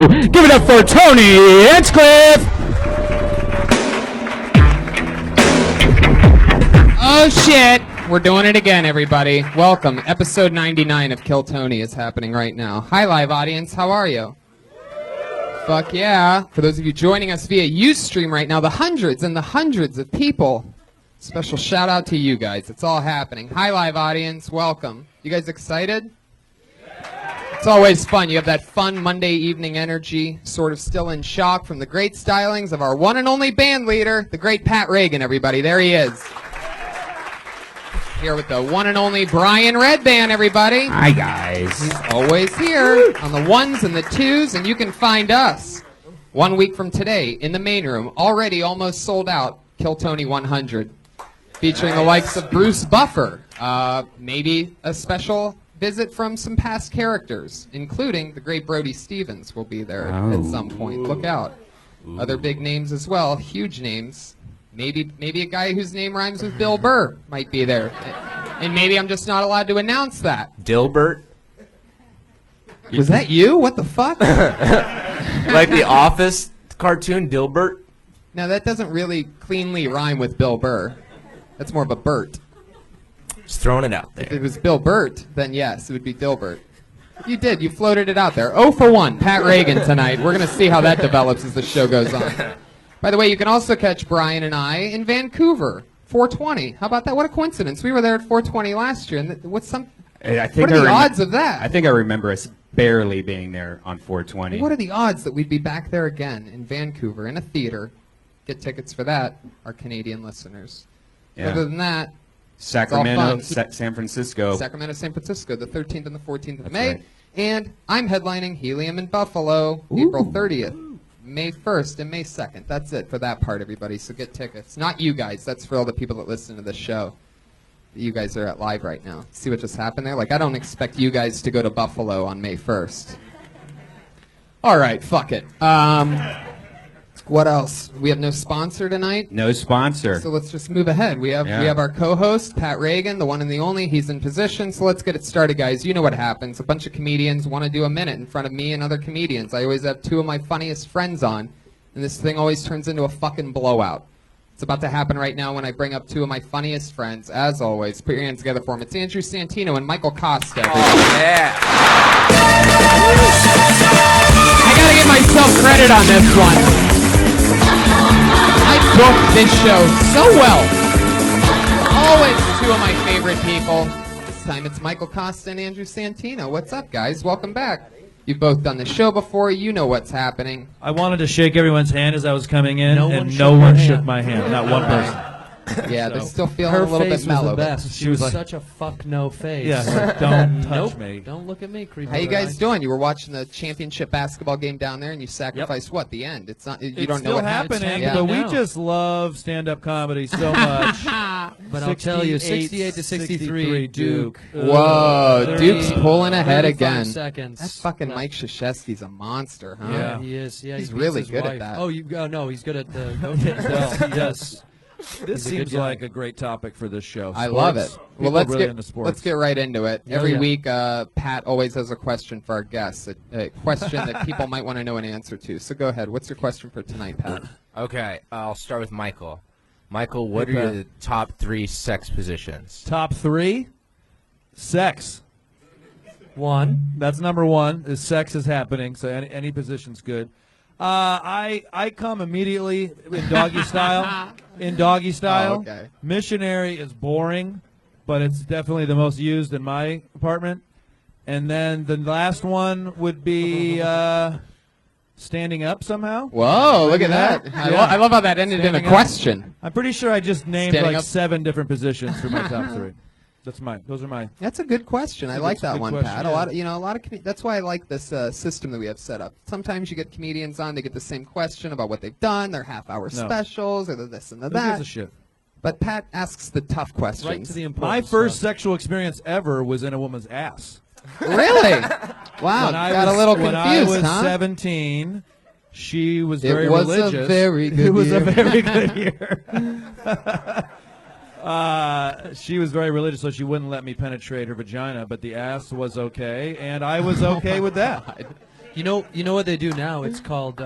Give it up for Tony Hinchcliffe! Oh shit! We're doing it again, everybody. Welcome. Episode 99 of Kill Tony is happening right now. Hi, live audience. How are you? Fuck yeah. For those of you joining us via Ustream right now, the hundreds and the hundreds of people, special shout out to you guys. It's all happening. Hi, live audience. Welcome. You guys excited? It's always fun. You have that fun Monday evening energy, sort of still in shock from the great stylings of our one and only band leader, the great Pat Reagan, everybody. There he is. Here with the one and only Brian Redband, everybody. Hi, guys. He's always here on the ones and the twos, and you can find us 1 week from today in the main room, already almost sold out, Kill Tony 100, featuring the likes of Bruce Buffer, maybe a special visit from some past characters, including the great Brody Stevens will be there at some point. Look out. Other big names as well, huge names. Maybe a guy whose name rhymes with Bill Burr might be there. And maybe I'm just not allowed to announce that. Dilbert? Was that you? What the fuck? Like the Office cartoon, Dilbert? Now, that doesn't really cleanly rhyme with Bill Burr. That's more of a Burt. Just throwing it out If there. it was Bill Burt, then yes, it would be Dilbert. You did. You floated it out there. 0 for 1. Pat Reagan tonight. We're going to see how that develops as the show goes on. By the way, you can also catch Brian and I in Vancouver, 420. How about that? What a coincidence. We were there at 420 last year. And what are the odds of that? I think I remember us barely being there on 420. What are the odds that we'd be back there again in Vancouver in a theater? Get tickets for that, our Canadian listeners. Yeah. Other than that, Sacramento, it's all fun. San Francisco. Sacramento, San Francisco, the 13th and the 14th of That's May. right. And I'm headlining Helium in Buffalo, April 30th, May 1st, and May 2nd. That's it for that part, everybody. So get tickets. Not you guys. That's for all the people that listen to the show. You guys are at live right now. See what just happened there? Like, I don't expect you guys to go to Buffalo on May 1st. All right, fuck it. What else? We have no sponsor tonight. No sponsor. So let's just move ahead. We have our co-host, Pat Reagan, the one and the only. He's in position, so let's get it started, guys. You know what happens. A bunch of comedians want to do a minute in front of me and other comedians. I always have two of my funniest friends on, and this thing always turns into a fucking blowout. It's about to happen right now when I bring up two of my funniest friends. As always, put your hands together for them. It's Andrew Santino and Michael Kosta. Yeah. I gotta give myself credit on this one. I booked this show so well. Always two of my favorite people. This time it's Michael Kosta and Andrew Santino. What's up, guys? Welcome back. You've both done the show before. You know what's happening. I wanted to shake everyone's hand as I was coming in, No and one no shook one my shook hand. my hand. Not one person. Yeah, they're still feeling Her a little face bit mellow. was the best. She was like- such a fuck no face. Yeah, like, don't touch Nope. me. Don't look at me, creepy. How you guy. guys doing? You were watching the championship basketball game down there, and you sacrificed what? The end. It's not. You It's don't know still what happened. happening, Yeah. but we now. just love stand-up comedy so much. But I'll tell you, 68 to 63, Duke. Whoa, Duke's pulling ahead 35 again. Seconds. That fucking left. Mike Krzyzewski's a monster, huh? Yeah. He is. Yeah, He's he beats really his good at wife. that. Oh, no, he's good at the go-get Well, stuff. he does. This He's a good seems guy. like a great topic for this show. I love it. Sports. Well, People really into sports. let's get right into it. Oh, Every yeah. week, Pat always has a question for our guests, a question that people might want to know an answer to. So go ahead. What's your question for tonight, Pat? Okay, I'll start with Michael. Michael, what are Okay. your top 3 sex positions? Top 3, sex. One. That's number 1. Is sex is happening, so any position's good. I come immediately in doggy style. In doggy style. Oh, okay. Missionary is boring, but it's definitely the most used in my apartment. And then the last one would be standing up somehow. Whoa, look at that. Yeah. I love how that ended in a Standing up. question. I'm pretty sure I just named Standing like up. 7 different positions for my top 3. That's mine. Those are mine. That's a good question. I like It's a that good one, question, Pat. yeah. A lot of that's why I like this system that we have set up. Sometimes you get comedians on, they get the same question about what they've done, their half-hour No. specials, or the this and the Who gives that. a shit? But Pat asks the tough questions. Right to the important My first stuff. sexual experience ever was in a woman's ass. Really? Wow, When I got was, a little when confused, I was huh? 17, she was It very was a religious. very good It was year. a very good year. She was very religious, so she wouldn't let me penetrate her vagina, but the ass was okay, and I was okay with that. You know what they do now? It's called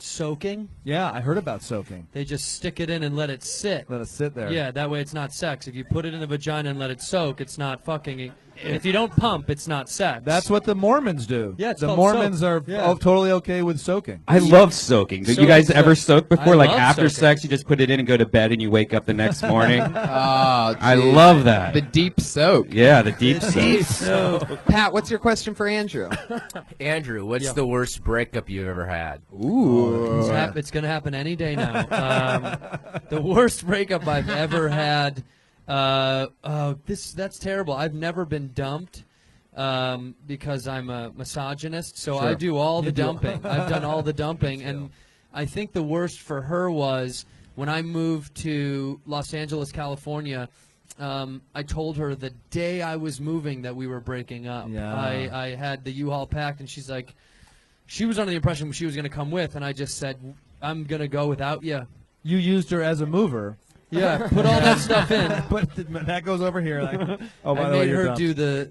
soaking. Yeah, I heard about soaking. They just stick it in and let it sit. Let it sit there. Yeah, that way it's not sex. If you put it in the vagina and let it soak, it's not fucking. If you don't pump, it's not sex. That's what the Mormons do. Yeah, it's the called Mormons soak. are totally okay with soaking. I love soaking. Did you guys ever soak before? I Like love after soaking. sex, you just put it in and go to bed and you wake up the next morning? Oh, I geez. love that. The deep soak. Yeah, the deep soak. Pat, what's your question for Andrew? Andrew, what's the worst breakup you've ever had? Ooh. It's going to happen any day now. The worst breakup I've ever had. That's terrible. I've never been dumped because I'm a misogynist, so I do all the dumping. I've done all the dumping, and I think the worst for her was when I moved to Los Angeles, California. I told her the day I was moving that we were breaking up. Yeah. I had the U-Haul packed, and she's like, she was under the impression she was going to come with, and I just said, I'm going to go without you. You used her as a mover. Yeah, put all that stuff in. But that goes over here. Like, oh, by I the way, made you're her dumped.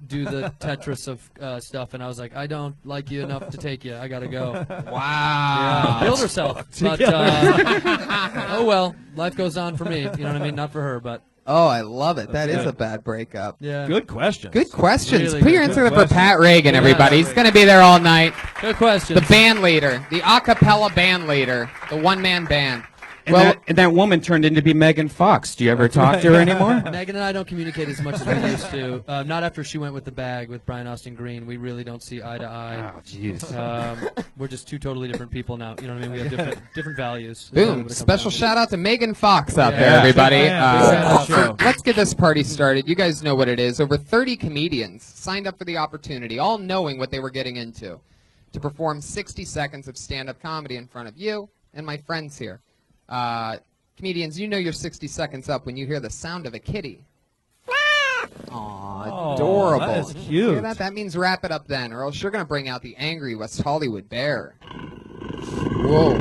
do the Tetris of stuff, and I was like, I don't like you enough to take you. I gotta go. Wow. Build herself, but oh well, life goes on for me. You know what I mean? Not for her, but Oh, I love it. That is a bad breakup. yeah. Good question. Good questions. Really Put your good answer for questions. Pat Reagan, Yeah, everybody. He's going to be there all night. Good question. The band leader, the a cappella band leader, the one-man band. And that woman turned into be Megan Fox. Do you ever talk to her anymore? Megan and I don't communicate as much as we used to. Not after she went with the bag with Brian Austin Green. We really don't see eye to eye. Oh, jeez. We're just two totally different people now. You know what I mean? We have different values. Boom. Special shout out to Megan Fox out there, Yeah. everybody. Big fan of the show. Let's get this party started. You guys know what it is. Over 30 comedians signed up for the opportunity, all knowing what they were getting into, to perform 60 seconds of stand-up comedy in front of you and my friends here. Comedians, you know you're 60 seconds up when you hear the sound of a kitty. Aw, adorable. that is cute. Hear that? That means wrap it up then, or else you're going to bring out the angry West Hollywood bear. Whoa.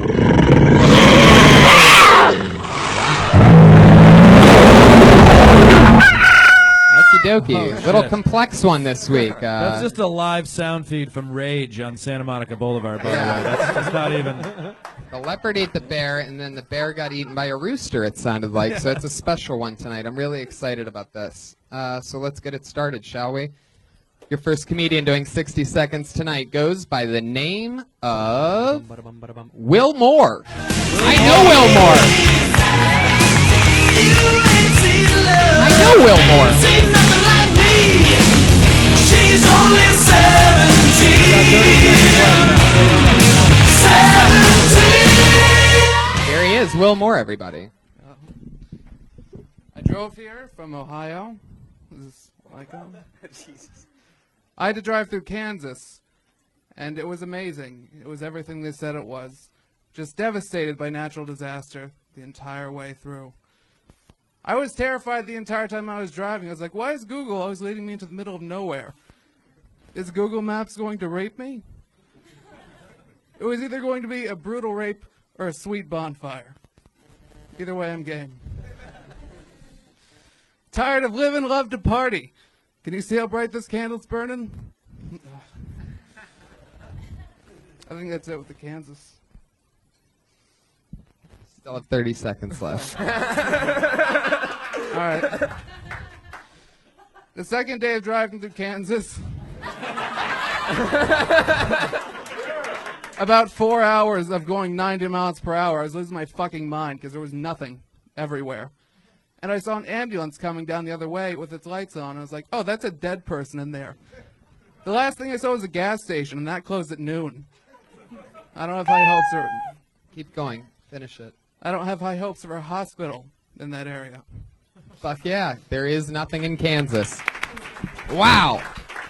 Okie dokie. Little complex one this week. That's just a live sound feed from Rage on Santa Monica Boulevard, by the way. That's not even. The leopard ate the bear, and then the bear got eaten by a rooster, it sounded like. So it's a special one tonight. I'm really excited about this. So let's get it started, shall we? Your first comedian doing 60 seconds tonight goes by the name of Will Moore. I know Will Moore. I know Will Moore. Here he is, Will Moore, everybody. I drove here from Ohio. Is this Michael? Jesus. I had to drive through Kansas, and it was amazing. It was everything they said it was. Just devastated by natural disaster the entire way through. I was terrified the entire time I was driving. I was like, why is Google always leading me into the middle of nowhere? Is Google Maps going to rape me? It was either going to be a brutal rape or a sweet bonfire. Either way, I'm game. Tired of living, love to party. Can you see how bright this candle's burning? I think that's it with the Kansas. Still have 30 seconds left. All right. The second day of driving through Kansas. About 4 hours of going 90 miles per hour. I was losing my fucking mind because there was nothing everywhere. And I saw an ambulance coming down the other way with its lights on. I was like, oh, that's a dead person in there. The last thing I saw was a gas station, and that closed at noon. I don't have high hopes for... Keep going. Finish it. I don't have high hopes for a hospital in that area. Fuck yeah. There is nothing in Kansas. Wow.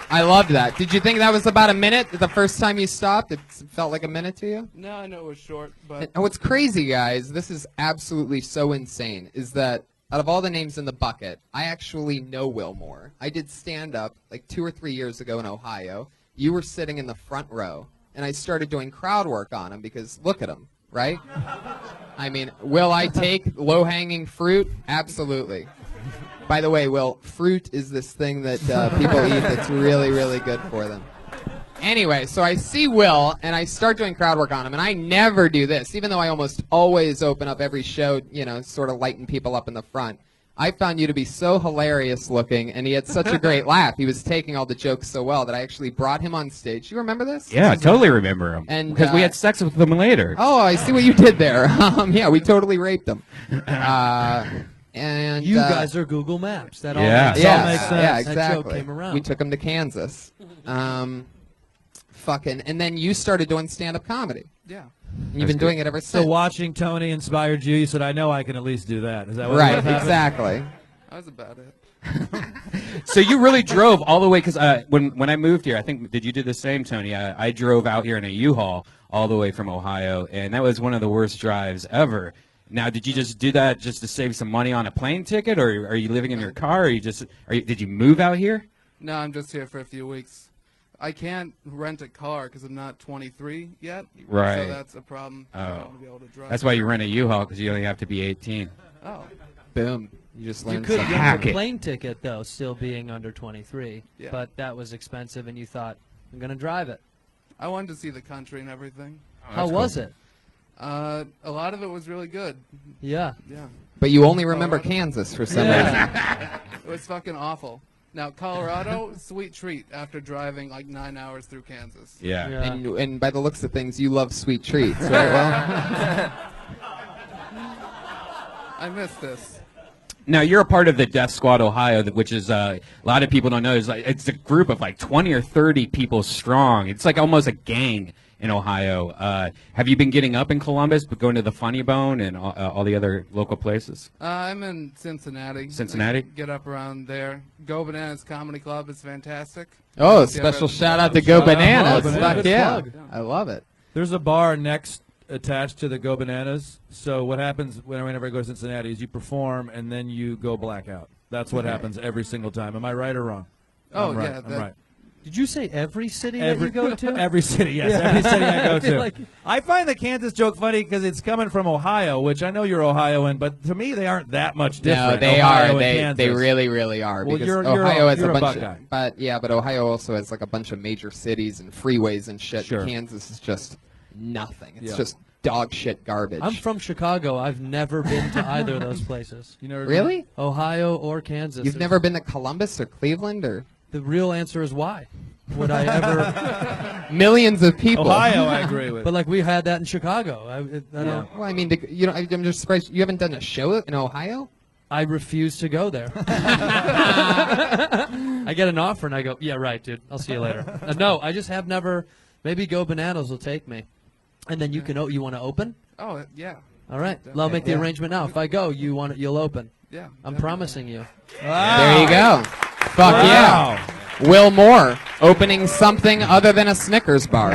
I loved that. Did you think that was about a minute the first time you stopped? It felt like a minute to you? No, I know it was short, but... And what's crazy, guys, this is absolutely so insane, is that out of all the names in the bucket, I actually know Will Moore. I did stand-up like 2 or 3 years ago in Ohio. You were sitting in the front row, and I started doing crowd work on him because look at him, right? I mean, will I take low-hanging fruit? Absolutely. By the way, Will, fruit is this thing that people eat that's really, really good for them. Anyway, so I see Will, and I start doing crowd work on him, and I never do this, even though I almost always open up every show, sort of lighten people up in the front. I found you to be so hilarious looking, and he had such a great laugh. He was taking all the jokes so well that I actually brought him on stage. You remember this? Yeah, I totally remember him. And, because we had sex with him later. Oh, I see what you did there. Yeah, we totally raped him. And You guys are Google Maps. That all Yeah. makes yeah, sense. makes sense. yeah, That exactly. joke came around. We took him to Kansas. And then you started doing stand-up comedy. Yeah. And you've been doing it ever since. So watching Tony inspired you. You said, "I know I can at least do that." Is that what Right, happened? exactly. That was about it. So you really drove all the way, because when I moved here, I think, did you do the same, Tony? I drove out here in a U-Haul all the way from Ohio, and that was one of the worst drives ever. Now, did you just do that just to save some money on a plane ticket, or are you living in your car, or did you move out here? No, I'm just here for a few weeks. I can't rent a car because I'm not 23 yet. Right. So that's a problem. I don't want to be able to drive. That's why you rent a U-Haul, because you only have to be 18. Oh. Boom. You just You learned could something. get a plane ticket, though, still being under 23. Yeah. But that was expensive, and you thought, I'm going to drive it. I wanted to see the country and everything. How was it? A lot of it was really good. Yeah. Yeah. But you only remember Colorado. Kansas for some reason. It was fucking awful. Now, Colorado, sweet treat after driving like 9 hours through Kansas. Yeah. Yeah. And by the looks of things, you love sweet treats, right? Well, I missed this. Now, you're a part of the Death Squad Ohio, which is a lot of people don't know. It's a group of like 20 or 30 people strong. It's like almost a gang in Ohio. Have you been getting up in Columbus, but going to the Funny Bone and all the other local places? I'm in Cincinnati. Cincinnati? I get up around there. Go Bananas Comedy Club is fantastic. oh, Yeah, special but- shout out to Go Shout out Bananas. Go Bananas. Fuck Good yeah. plug. I love it. There's a bar next attached to the Go Bananas. So what happens whenever I go to Cincinnati is you perform and then you go blackout. That's what happens every single time. Am I right or wrong? Oh, I'm right. yeah, I'm that- right. Did you say every city that you go to? Every city, yes. Every city I go I feel to. like- I find the Kansas joke funny because it's coming from Ohio, which I know you're Ohioan, but to me they aren't that much different. No, they Ohio are. and They Kansas. really, really are. Well, Because you're Ohio has a a bunch Buckeye. but Ohio also has like a bunch of major cities and freeways and shit. Sure. Kansas is just nothing. It's Yeah. just dog shit garbage. I'm from Chicago. I've never been to either of those places. You never Really? Ohio or Kansas. You've never been to Columbus or Cleveland or The real answer is why. Would I ever? millions of people? Ohio, I agree with. But like we had that in Chicago. I don't. Well, I mean, I'm just surprised you haven't done a show in Ohio. I refuse to go there. I get an offer and I go, yeah, right, dude. I'll see you later. No, I just have never. Maybe Go Bananas will take me, and then you can. You want to open? Oh, yeah. All right. I'll make the Yeah. arrangement now. If I go, you'll open. Yeah. I'm definitely. promising you. There you go. Fuck yeah. Will Moore opening something other than a Snickers bar.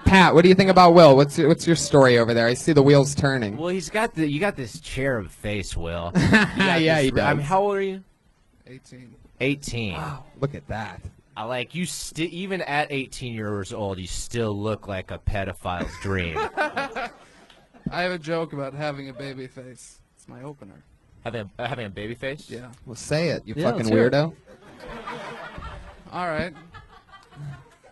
Pat, what do you think about Will? What's your story over there? I see the wheels turning. Well, you got this cherub face, Will. Yeah, he does. I mean, how old are you? 18. 18. Look at that. I like you. Even at 18 years old, you still look like a pedophile's dream. I have a joke about having a baby face. It's my opener. having a baby face. Yeah. Well, say it, you Yeah, fucking let's hear it. weirdo. All right.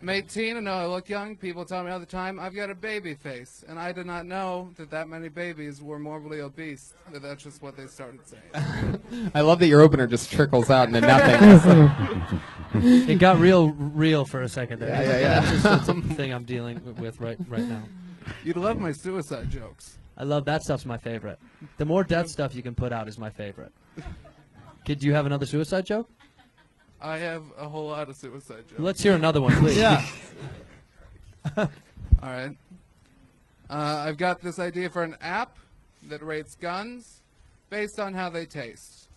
I'm 18. I know I look young. People tell me all the time I've got a baby face, and I did not know that many babies were morbidly obese. That's just what they started saying. I love that your opener just trickles out into nothing. It got real for a second there. Yeah. That's the thing I'm dealing with right now. You'd love my suicide jokes. I love that stuff's my favorite. The more death stuff you can put out is my favorite. Do you have another suicide joke? I have a whole lot of suicide jokes. Let's hear another one, please. Yeah. All right. I've got this idea for an app that rates guns based on how they taste.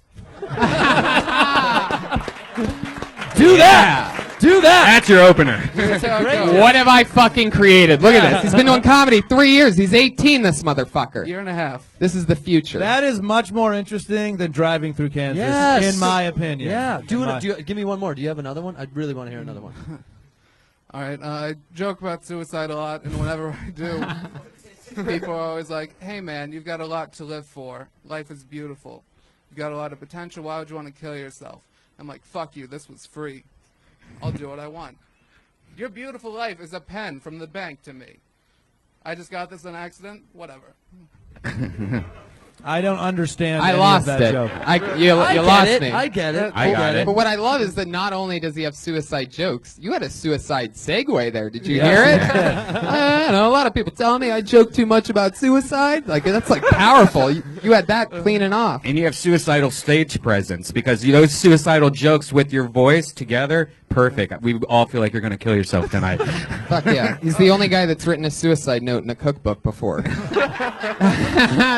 Do that! Do that! That's your opener. Here's how it goes. What have I fucking created? Look at this. He's been doing comedy 3 years. He's 18, this motherfucker. Year and a half. This is the future. That is much more interesting than driving through Kansas, Yes. in my opinion. Yeah. In Give me one more. Do you have another one? I'd really want to hear another one. All right. I joke about suicide a lot, and whenever I do, people are always like, "Hey, man, you've got a lot to live for. Life is beautiful. You've got a lot of potential. Why would you want to kill yourself?" I'm like, "Fuck you. This was free. I'll do what I want." Your beautiful life is a pen from the bank to me. I just got this on accident. Whatever. I don't understand I any lost of that it. joke. You lost it. me. I get it. I got it. But what I love is that not only does he have suicide jokes, you had a suicide segue there. Did you hear it? I don't know. A lot of people tell me I joke too much about suicide. Like that's like powerful. You had that cleaning off. And you have suicidal stage presence because those suicidal jokes with your voice together, perfect. We all feel like you're going to kill yourself tonight. Fuck yeah. He's the only guy that's written a suicide note in a cookbook before.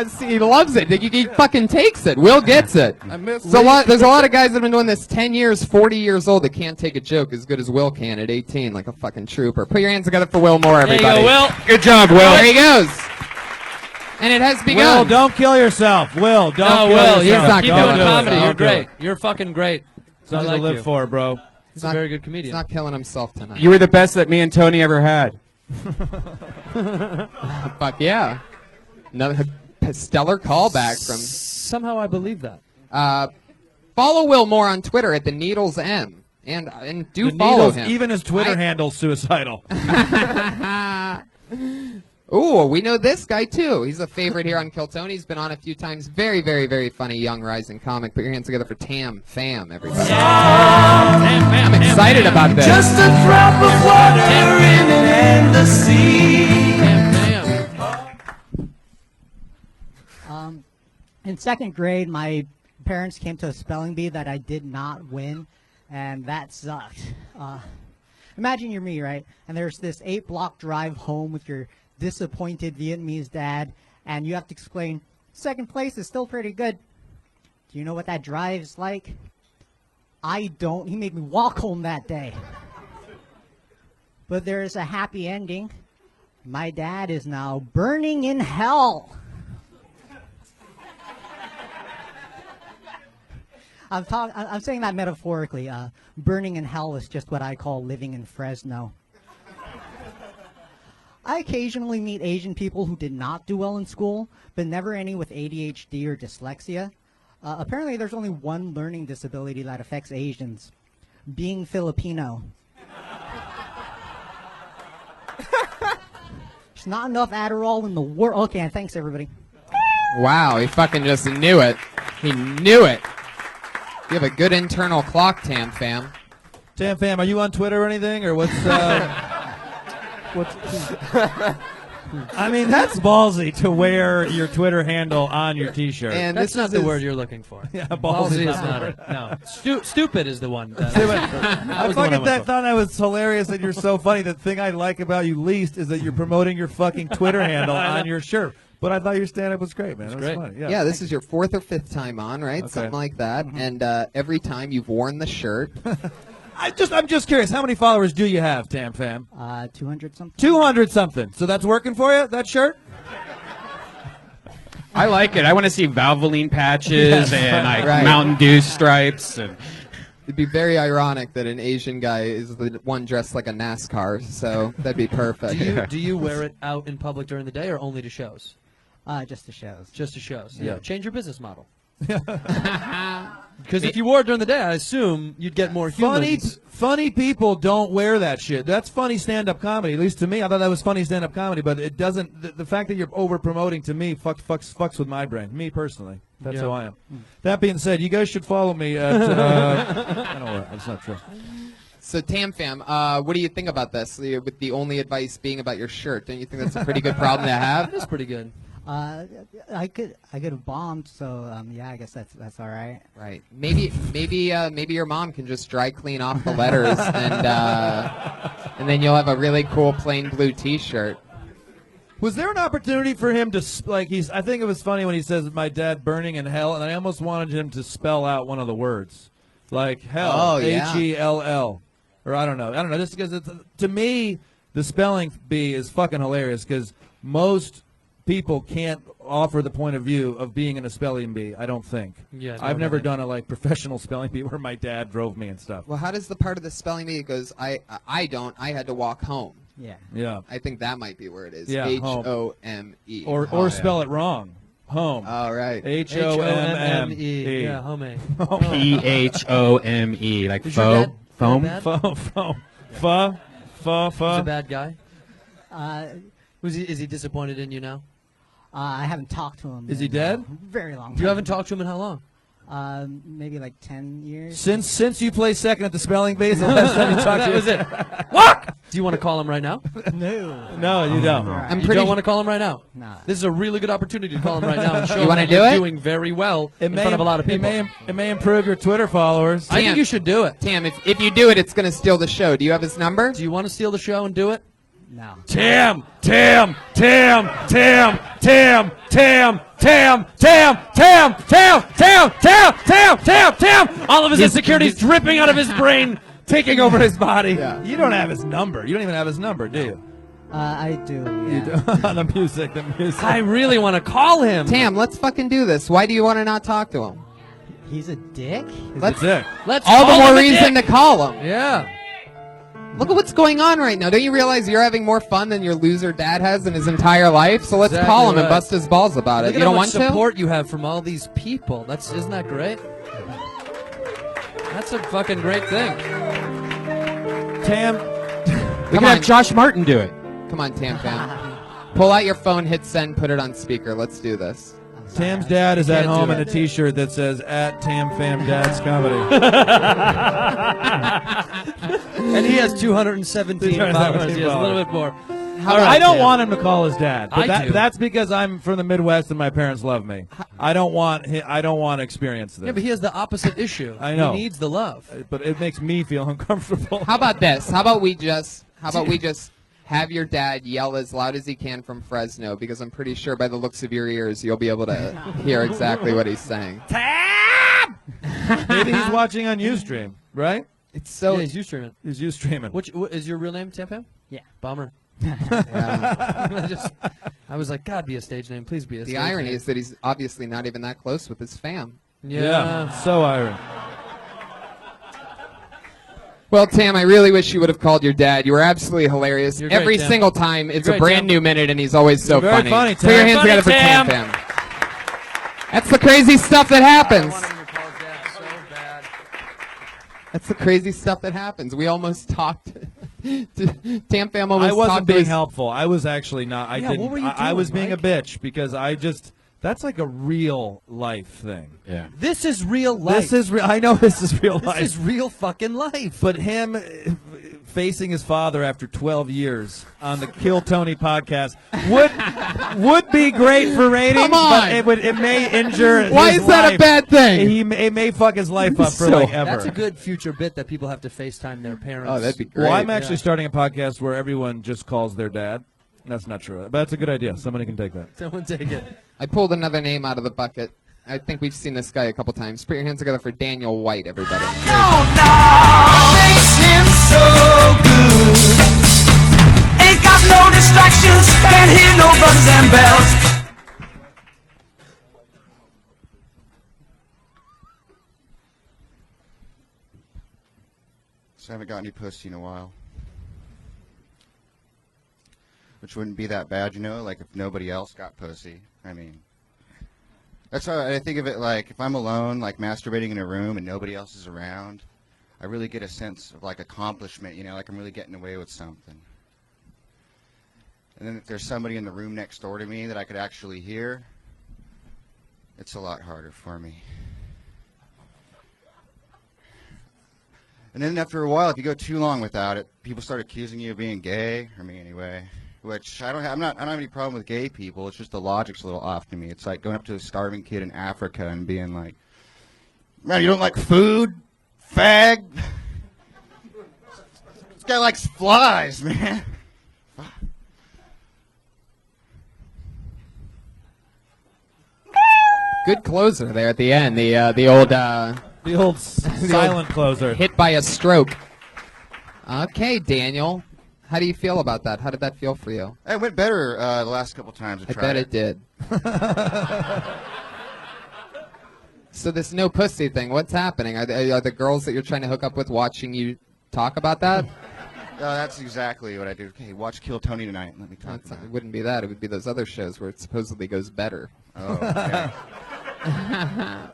See, he loves it. He fucking takes it. Will gets it. There's a lot of guys that have been doing this 10 years, 40 years old that can't take a joke as good as Will can at 18, like a fucking trooper. Put your hands together for Will Moore, everybody. There you go, Will. Good job, Will. There he goes. And it has begun. Will, don't kill yourself. Will, don't No, kill Will, yourself. he's not keep going doing to. comedy. Don't You're do it. great. You're fucking great. Something I like to live you. for, bro. He's a very good comedian. He's not killing himself tonight. You were the best that me and Tony ever had. Fuck yeah. Another stellar callback from... Somehow I believe that. Follow Will Moore on Twitter at the Needles M. And do The follow Needles, him. even his Twitter handle's suicidal. Ooh, we know this guy too. He's a favorite here on Kill Tony. He's been on a few times. Very, very, very funny young rising comic. Put your hands together for Tam Fam, everybody. I'm excited about this. Just a drop of water in an endless sea. In second grade, my parents came to a spelling bee that I did not win, and that sucked. Imagine you're me, right? And there's this 8-block drive home with your disappointed Vietnamese dad, and you have to explain, second place is still pretty good. Do you know what that drive is like? I don't. He made me walk home that day. But there is a happy ending. My dad is now burning in hell. I'm saying that metaphorically. Burning in hell is just what I call living in Fresno. I occasionally meet Asian people who did not do well in school, but never any with ADHD or dyslexia. Apparently, there's only one learning disability that affects Asians: being Filipino. There's not enough Adderall in the world. Okay, thanks everybody. Wow, he fucking just knew it. He knew it. You have a good internal clock, Tam Fam. Tam Fam, are you on Twitter or anything, or what's? I mean, that's ballsy to wear your Twitter handle on your T-shirt. And That's this not is the his- word you're looking for. Yeah, Ballsy ballsy is not it. No. Stupid is the one. That I was the one fucking went for. thought that was hilarious and you're so funny. The thing I like about you least is that you're promoting your fucking Twitter handle on your shirt. But I thought your stand-up was great, man. It was great. funny. Yeah, this is your 4th or 5th time on, right? Okay. Something like that. And every time you've worn the shirt. I'm just curious. How many followers do you have, Tam Fam? 200 something. 200 something. So that's working for you, that shirt? I like it. I want to see Valvoline patches and like Right. Mountain Dew stripes. And It'd be very ironic that an Asian guy is the one dressed like a NASCAR, so that'd be perfect. Do you wear it out in public during the day or only to shows? Just the shows. Just to shows. Yeah. Change your business model. Because if you wore it during the day, I assume you'd get more humans. Funny people don't wear that shit. That's funny stand-up comedy. At least to me, I thought that was funny stand-up comedy. But it doesn't. The fact that you're over-promoting to me fucks with my brain. Me personally, that's how I am. That being said, you guys should follow me at. I don't know. That's not true. So Tam Fam, what do you think about this? With the only advice being about your shirt, don't you think that's a pretty good problem to have? That's pretty good. I could have bombed, so yeah, I guess that's all right. Right. Maybe your mom can just dry clean off the letters, and then you'll have a really cool plain blue T-shirt. Was there an opportunity for him to I think it was funny when he says my dad burning in hell, and I almost wanted him to spell out one of the words, like hell, Oh, yeah. Hell, or I don't know, just because to me the spelling bee is fucking hilarious because most people can't offer the point of view of being in a spelling bee. I don't think. Yeah, I've never really. done a professional spelling bee where my dad drove me and stuff. Well, how does the part of the spelling bee goes? I had to walk home. Yeah. Yeah, I think that might be where it is. Yeah, home. H-O-M-E. or spell it wrong. Home. All right. H-O-M-M-E. Yeah, homie. Phome, like Is your foam. dad Foam. bad? He's a bad guy. Uh, Is he disappointed in you now? I haven't talked to him. Is he in dead? a very long time. You haven't talked to him in how long? Maybe like 10 years. Since you play second at the spelling bee, is the last time you talked to That was him? it. What? Do you want to call him right now? No. No, you don't. I'm You pretty. don't want to call him right now? Nah. This is a really good opportunity to call him right now and show You him wanna that do you're it? doing very well in front of a lot of people. It may improve your Twitter followers. I think Tam. you should do it. Tam, if you do it, it's gonna steal the show. Do you have his number? Do you want to steal the show and do it? No. Tam. All of his insecurities dripping out of his brain, taking over his body. You don't have his number. You don't even have his number, do you? I do. You Yeah. do. The music. I really want to call him. Tam, let's fucking do this. Why do you want to not talk to him? He's a dick. Let's Dick. Let's all the call more him a reason dick. to call him. Yeah. Look at what's going on right now. Don't you realize you're having more fun than your loser dad has in his entire life? So let's Exactly call him and right. bust his balls about it. Look You at don't how want much to? support you have from all these people. Isn't that great? That's a fucking great thing. Tam. We can have Josh Martin do it. Come on, Tam Fam. Pull out your phone, hit send, put it on speaker. Let's do this. Tam's dad is at can't do home in a it. T-shirt that says "at Tam Fam Dad's Comedy." And he has 217 followers. He has a little bit more. All right, I don't Tam. want him to call his dad. But I do. That's because I'm from the Midwest and my parents love me. I don't want to experience this. Yeah, but he has the opposite issue. I know. He needs the love. But it makes me feel uncomfortable. How about this? How about we just have your dad yell as loud as he can from Fresno, because I'm pretty sure by the looks of your ears you'll be able to hear exactly what he's saying. Maybe he's watching on Ustream, right? It's so Yeah, he's Ustreaming. He's Ustreaming. What is your real name, Tam Fam? Yeah. Bummer. yeah. I was like, God, be a stage name. Please be a stage The irony name. is that he's obviously not even that close with his fam. Yeah. So ironic. Well, Tam, I really wish you would have called your dad. You were absolutely hilarious. You're great, Every Tam. single time, it's You're a great, brand Tam. new minute, and he's always so You're very funny, Put your Tam. hands together for Tam Tam. Fam. That's the crazy stuff that happens. That's the crazy stuff that happens. We almost talked. Tam Fam almost I wasn't talked to being his- helpful. I was actually not. I Yeah, didn't. what were you I was doing, being a Mike? bitch because that's like a real life thing. Yeah. This is real life. This is real. I know this is real This life. is real fucking life. But him facing his father after 12 years on the Kill Tony podcast would be great for ratings. Come on. But it may injure. Why his is that a life. bad thing? It may fuck his life up for So- like ever. That's a good future bit that people have to FaceTime their parents. Oh, that'd be great. Well, I'm actually Yeah. starting a podcast where everyone just calls their dad. That's not true, but that's a good idea. Somebody can take that. Someone take it. I pulled another name out of the bucket. I think we've seen this guy a couple times. Put your hands together for Daniel White, everybody. Makes him so good. Ain't got no distractions, can't hear no buzzes and bells. So I haven't got any pussy in a while. Which wouldn't be that bad, you know, like if nobody else got pussy. I mean, that's how I think of it, like if I'm alone, like masturbating in a room and nobody else is around, I really get a sense of like accomplishment, you know, like I'm really getting away with something. And then if there's somebody in the room next door to me that I could actually hear, it's a lot harder for me. And then after a while, if you go too long without it, people start accusing you of being gay, or me anyway. Which I don't have any problem with gay people. It's just the logic's a little off to me. It's like going up to a starving kid in Africa and being like, "Man, you don't like food, fag." This guy likes flies, man. Good closer there at the end. The old The old silent closer. hit by a stroke. Okay, Daniel. How do you feel about that? How did that feel for you? It went better the last couple times I I tried bet it did. So this no pussy thing, what's happening? Are the girls that you're trying to hook up with watching you talk about that? That's exactly what I do. Okay, watch Kill Tony tonight. Let me talk It about it. wouldn't be that. It would be those other shows where it supposedly goes better. Oh, okay.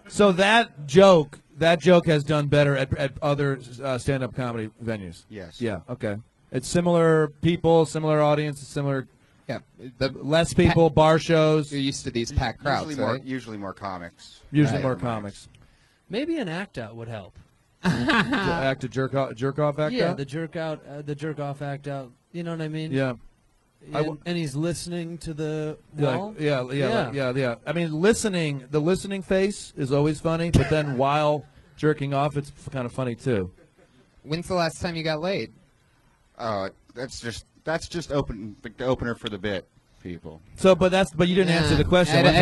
So that joke has done better at other stand-up comedy venues. Yes. Yeah. Okay. It's similar people, similar audience, similar Yeah. less people, bar shows. You're used to these packed crowds, Usually more, right? usually more comics. Usually Right. more comics. Maybe an act out would help. Act a jerk off act Yeah, out? the jerk off act out. You know what I mean? Yeah. And he's listening to the Yeah, wall. yeah. I mean, the listening face is always funny, but then while jerking off, it's kind of funny too. When's the last time you got laid? Oh, that's just the opener for the bit, people. So, but you didn't answer the question. I When's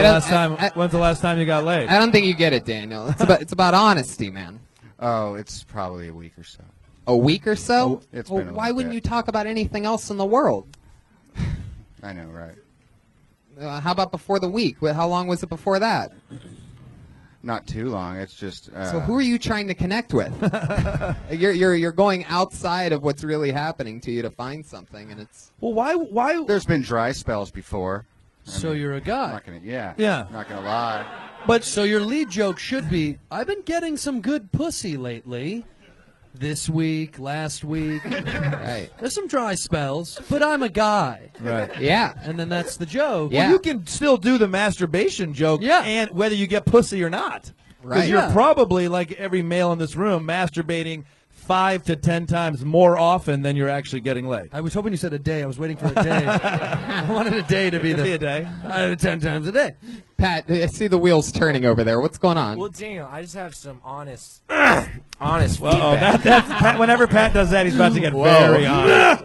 don't- the last time you got laid? I don't think you get it, Daniel. It's about honesty, man. Oh, it's probably a week or so. A week or so? It's Well, been a why little wouldn't bit. you talk about anything else in the world? I know, right? How about before the week? How long was it before that? Not too long. It's just. So who are you trying to connect with? You're going outside of what's really happening to you to find something, and it's. Well, why? There's been dry spells before. So you're a guy. I'm not gonna, yeah. Yeah. I'm not gonna lie. But so your lead joke should be, I've been getting some good pussy lately. This week, last week. Right. There's some dry spells, but I'm a guy. Right. Yeah. And then that's the joke. Yeah. Well, you can still do the masturbation joke, Yeah. and whether you get pussy or not. Because Right. you're Yeah. probably, like every male in this room, masturbating 5 to 10 times more often than you're actually getting laid. I was hoping you said a day. I was waiting for a day. I wanted a day to be Be a day. 10 times a day. Pat, I see the wheels turning over there. What's going on? Well, Daniel, I just have some honest feedback. That's Pat, whenever Pat does that, he's about to get very honest.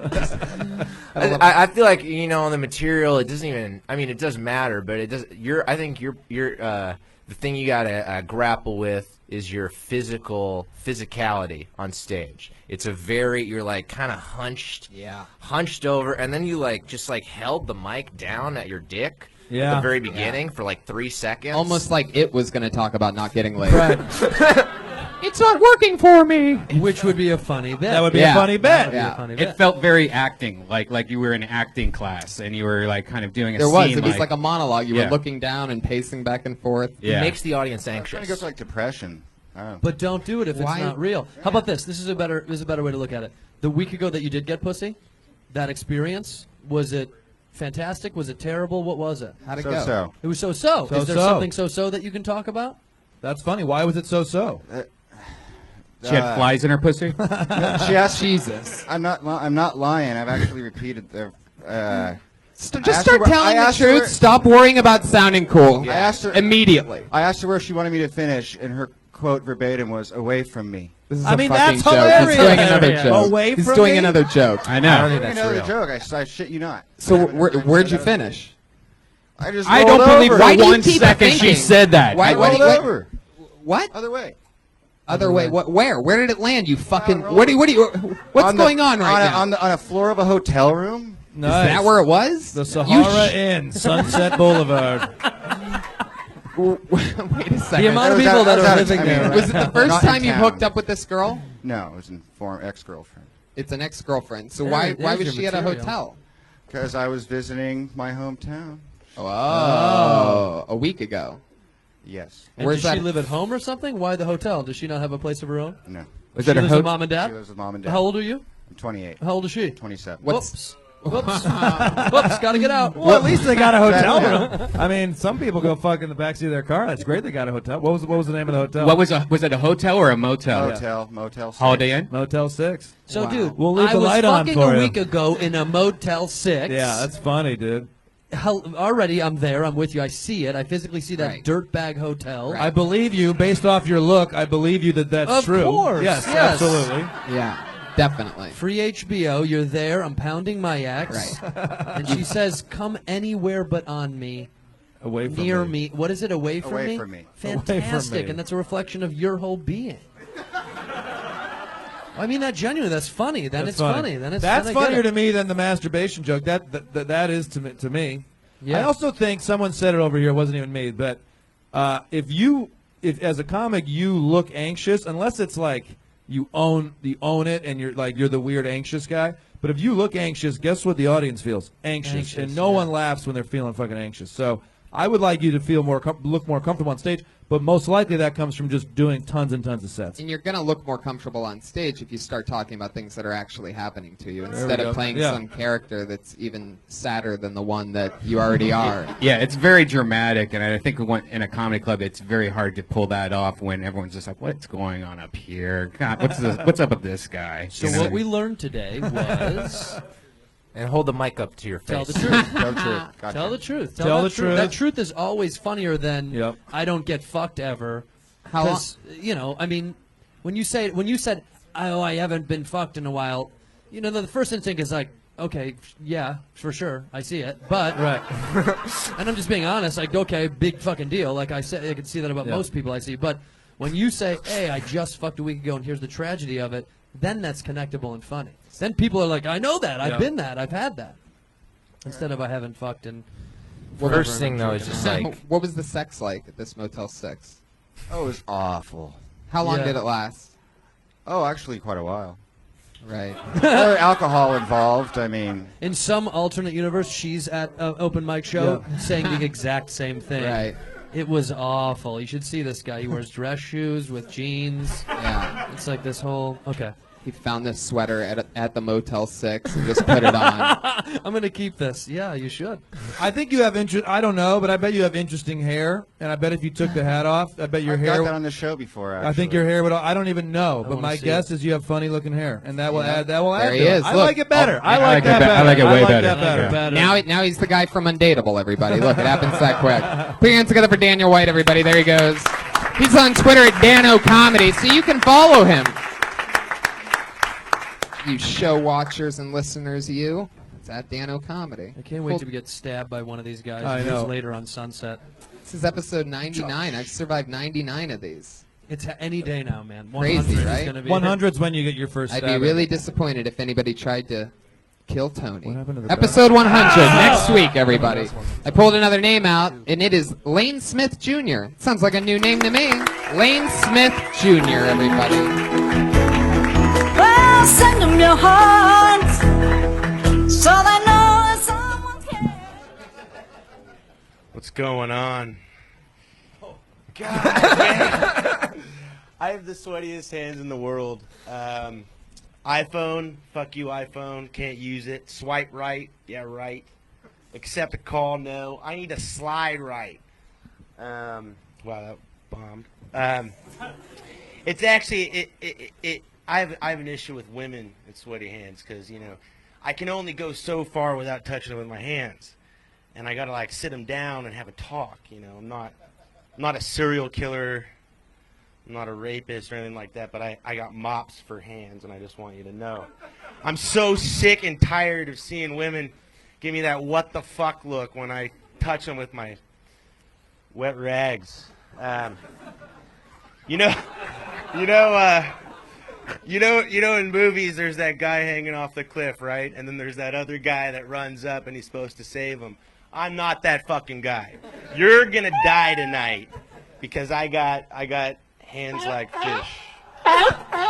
I feel like on the material, it doesn't even. I mean, it does matter, but it does. I think you're the thing you gotta grapple with is your physicality on stage. It's you're like kind of hunched over, and then you just held the mic down at your dick at Yeah. the very beginning for 3 seconds. Almost like it was going to talk about not getting laid. Right. It's not working for me. Which would be a funny bit. That would be Yeah. a funny bet. Yeah. Funny bit. It felt very acting, like you were in acting class and you were kind of doing a There scene. was. It was like a monologue. You Yeah. were looking down and pacing back and forth. yeah. It makes the audience I'm trying to anxious. go for depression. I don't know. But don't do it if Why- it's not real. How about this? This is a better way to look at it. The week ago that you did get pussy, that experience, was it fantastic? Was it terrible? What was it? How'd it go? So. It was so-so. Is there So-so. something so-so that you can talk about? That's funny. Why was it so-so? She had flies in her pussy. She asked. Jesus. I'm not lying. I've actually repeated the. Just asked start her where- telling I the asked her truth. where- Stop worrying about sounding cool. I asked her. Immediately. I asked her where she wanted me to finish, and her quote verbatim was "away from me." This is I a mean, fucking that's joke. hilarious. He's doing another joke. Away He's from doing me? another joke. I I know. don't think You that's know the real. joke. I shit you not. So where'd you finish? I just I rolled don't believe over. for Why do you 1 keep second she thinking? said that. Why- I rolled why- over. What? Other way. Other way? What? Where? Where did it land? You fucking. roll What do you? What's On the- going on right now? On a floor of a hotel room. Nice. Is that where it was? The You Sahara Inn, Sunset Boulevard. Wait a second. The amount of That people was that out- are I was living out- there. I mean, right? Was it the first Not in time you town. hooked up with this girl? No, it was an ex-girlfriend. It's an ex-girlfriend. So There- why there's was your she at a material. hotel? Because I was visiting my hometown. Oh, a week ago. Yes. And Where's does she that- live at home or something? Why the hotel? Does she not have a place of her own? No. Was She that a lives hotel? with mom and She dad? lives with mom and dad. How old are you? I'm 28. How old is she? 27. What's Whoops. Whoops, gotta get out. Well, at least they got a hotel Yeah. room. I mean, some people go fuck in the backseat of their car. That's great. They got a hotel. What was the name of the hotel? What was it a hotel or a motel? Motel. 6. Holiday Inn? Motel 6. So, Wow. dude, We'll leave I the was light on fucking for a you. week ago in a Motel 6. Yeah, that's funny, dude. Already, I'm there. I'm with you. I see it. I physically see that Right. dirtbag hotel. Right. I believe you, based off your look. I believe you that that's Of true. course, Yes, yes. absolutely. Yeah, definitely. Free HBO. You're there. I'm pounding my ex. And she says, come anywhere but on me. Away from Near me. What is it? Away from Away me? from me. Fantastic. Away from me. And that's a reflection of your whole being. I mean that genuinely. That's funny. Then That's it's funny. Then it's That's then I get funnier it. to me than the masturbation joke. That is to me. Yeah. I also think someone said it over here. It wasn't even me, but if as a comic you look anxious, unless it's like you own it and you're the weird anxious guy. But if you look anxious, guess what the audience feels? Anxious. And no one laughs when they're feeling fucking anxious. So I would like you to feel look more comfortable on stage, but most likely that comes from just doing tons and tons of sets. And you're going to look more comfortable on stage if you start talking about things that are actually happening to you we instead go. of playing Yeah. some character that's even sadder than the one that you already are. Yeah, it's very dramatic, and I think in a comedy club, it's very hard to pull that off when everyone's just like, "What's going on up here? God, what's up with this guy?" So You know? what we learned today was And hold the mic up to your face. tell the truth. Tell the truth. Gotcha. Tell the truth. Tell that the truth. That truth is always funnier than Yep. I don't get fucked ever. How long? Because I mean, when you said oh I haven't been fucked in a while, the first instinct is like, okay, yeah, for sure, I see it, but Right. and I'm just being honest, like, okay, big fucking deal. Like I said, I can see that about Yeah. most people I see, but when you say, hey, I just fucked a week ago and here's the tragedy of it, then that's connectable and funny. Then people are like, I know that, I've Yeah. been that, I've had that. Instead of I haven't fucked in. First thing though is just like What was the sex like at this Motel 6? Oh, it was awful. How long Yeah. did it last? Oh, actually, quite a while. Right. Or alcohol involved. I mean, In some alternate universe, she's at an open mic show saying the exact same thing. Right. It was awful. You should see this guy. He wears dress shoes with jeans. Yeah. It's like this whole. Okay. He found this sweater at the Motel 6 and just put it on. I'm going to keep this. Yeah, you should. I think you have interest. I don't know, but I bet you have interesting hair, and I bet if you took the hat off, I bet your I've hair. got that on the show before. Actually. I think your hair would. I don't even know, but wanna my see guess is you have funny looking hair, and that will add. That will There add. he to it. is. I Look. like it better. Oh, I I like like that it be- better. I like it way better. That better. Yeah. Now he's the guy from Undateable, everybody. Look, it happens that quick. Put your hands together for Daniel White, everybody. There he goes. He's on Twitter at Dano Comedy, so you can follow him. You show watchers and listeners, you. It's at Dano Comedy. I can't wait to get stabbed by one of these guys I years know. later on Sunset. This is episode 99. I've survived 99 of these. It's any day now, man. Crazy, 100 is right? gonna be 100's when you get your first. I'd stab be at really it. disappointed if anybody tried to kill Tony. What happened to the Episode 100 next week, everybody. I pulled another name out, and it is Lane Smith Jr. Sounds like a new name to me. Lane Smith Jr. Everybody. Well, send them your hearts so they know someone cares. What's going on? God, man. I have the sweatiest hands in the world. iPhone, fuck you, iPhone. Can't use it. Swipe right, yeah, right. Accept a call, no. I need a slide right. Wow, that bombed. It's actually I have an issue with women and sweaty hands because I can only go so far without touching them with my hands, and I gotta like sit them down and have a talk. I'm not a serial killer. I'm not a rapist or anything like that, but I got mops for hands, and I just want you to know. I'm so sick and tired of seeing women give me that what the fuck look when I touch them with my wet rags. In movies there's that guy hanging off the cliff, right? And then there's that other guy that runs up and he's supposed to save him. I'm not that fucking guy. You're gonna die tonight because I got hands like fish.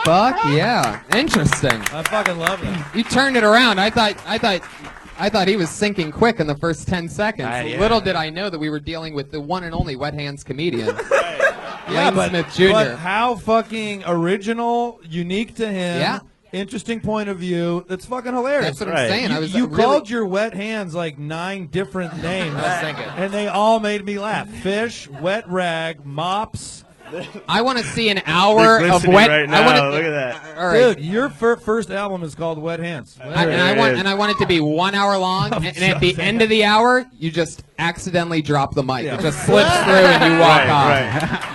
Fuck yeah. Interesting. I fucking love that. You turned it around. I thought he was sinking quick in the first 10 seconds. Yeah. Little did I know that we were dealing with the one and only Wet Hands comedian. Yeah, Lane Smith Jr. But how fucking original, unique to him. Yeah. Interesting point of view. That's fucking hilarious. That's what I'm saying. You called your wet hands like 9 different names. And they all made me laugh. Fish, wet rag, mops. I want to see an hour They're of glistening wet. right I want now. Look at that. All right. Dude, your first album is called Wet Hands. I want it to be 1 hour long, and at the end of the hour, you just accidentally drop the mic. It just slips through, and you walk off. Right.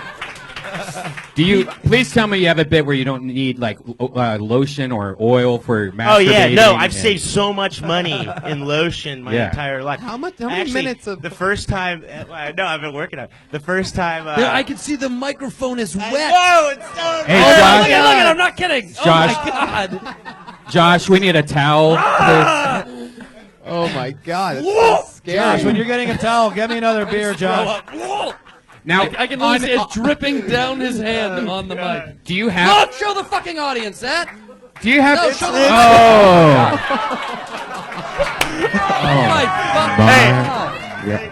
Do you please tell me you have a bit where you don't need like lotion or oil for masturbating? Oh yeah, no, I've and- saved so much money in lotion my Yeah. entire life. How many Actually, minutes of? the first time? No, I've been working on it. The first time. I can see the microphone is wet. Whoa, it's so. Hey, Oh, Josh. look at, I'm not kidding. Josh. Oh my god. Josh, we need a towel. Oh my God, it's so scary. Josh, when you're getting a towel, get me another beer, Josh. Now, I can literally see it dripping down his hand on the mic. do you have? Don't show the fucking audience that. Do you have? No, show the Oh. Oh my fuck. Hey.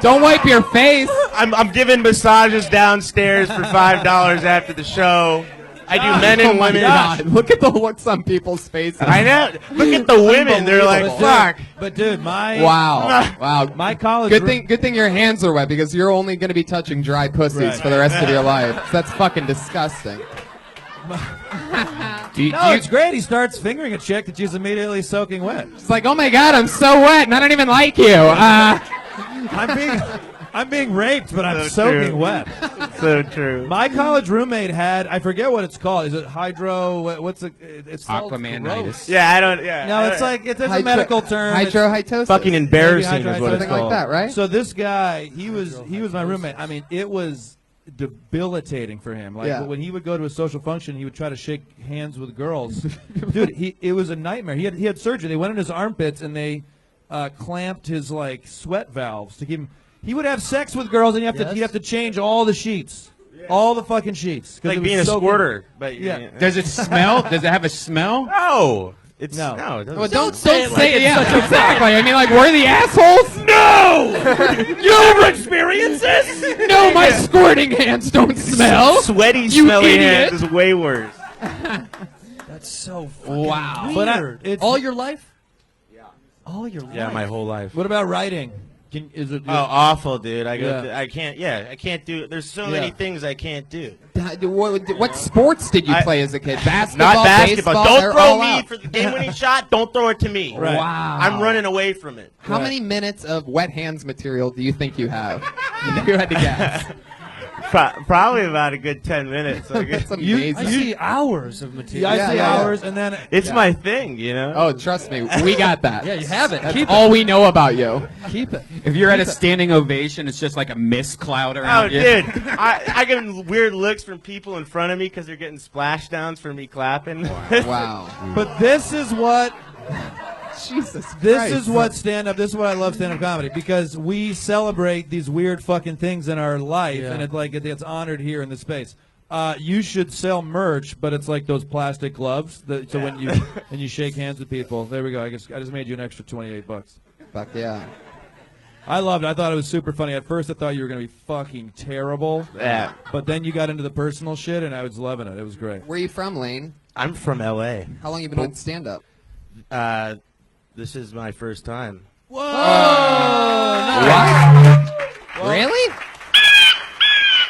Don't wipe your face. I'm giving massages downstairs for $5 after the show. I do men and women. God, look at the looks on people's faces. I know. Look at the women. They're like, fuck. But dude, Wow. my college. Good thing your hands are wet because you're only going to be touching dry pussies for the rest of your life. That's fucking disgusting. It's great. He starts fingering a chick that she's immediately soaking wet. It's like, oh my God, I'm so wet and I don't even like you. I'm being raped, but I'm So soaking true. wet. So true. My college roommate had, I forget what it's called. Is it hydro? What's it? It's Aquamanitis. Yeah, I don't. Yeah. No, it's like it's a medical term. It's Hydrohitosis. fucking embarrassing is what it's Something like called. that, right? So this guy, he was my roommate. I mean, it was debilitating for him. Like when he would go to a social function, he would try to shake hands with girls. Dude, it was a nightmare. He had surgery. They went in his armpits and they clamped his like sweat valves to keep him. He would have sex with girls, and he'd have to change all the sheets, all the fucking sheets. Like it being a was so squirter, but Yeah. Does it smell? Does it have a smell? No. It's No. no. It doesn't. Well, don't say it like say it's yeah, such a exactly. I mean, like, we're the assholes? No. You ever experience this? No, my squirting hands don't smell. Sweaty, You smelly idiot. hands is way worse. That's so fucking Wow. weird. But all your life? Yeah. All your life? Yeah, my whole life. What about writing? Is it? Oh, awful, dude. I Yeah. I can't. Yeah, I can't do. There's so many things I can't do. What sports did you play as a kid? Basketball, Not basketball. baseball, Don't they're throw all me out. for the game-winning shot. Don't throw it to me. Right. Wow. I'm running away from it. How many minutes of wet hands material do you think you have? You had to guess. Probably about a good 10 minutes. That's I amazing. see hours of material. I see yeah. hours, and then It's my thing, you know. Oh, trust me, we got that. Yeah, you have it. That's Keep all we know about you. it. Keep it. If you're at a standing ovation, it's just like a mist cloud Oh, around you. dude, I get weird looks from people in front of me because they're getting splash-downs for me clapping. Wow. But this is what Jesus this Christ. is what stand-up. This is why I love stand-up comedy, because we celebrate these weird fucking things in our life, Yeah. and it's honored here in this space. You should sell merch, but it's like those plastic gloves. So when you shake hands with people, there we go. I just made you an extra $28. Fuck yeah. I loved it. I thought it was super funny. At first, I thought you were going to be fucking terrible. Yeah. But then you got into the personal shit, and I was loving it. It was great. Where are you from, Lane? I'm from L.A. How long you been doing stand-up? This is my first time. What? Really?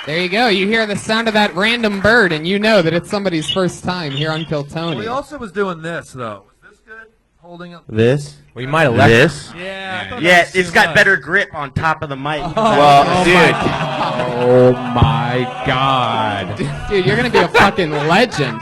There you go. You hear the sound of that random bird, and you know that it's somebody's first time here on Kill Tony. He also was doing this, though. Is this good? Holding up. This? We might elect This? Yeah. I thought Yeah, that was it's too got much. better grip on top of the mic. Well, dude, Oh my God. Dude, you're gonna be a fucking legend.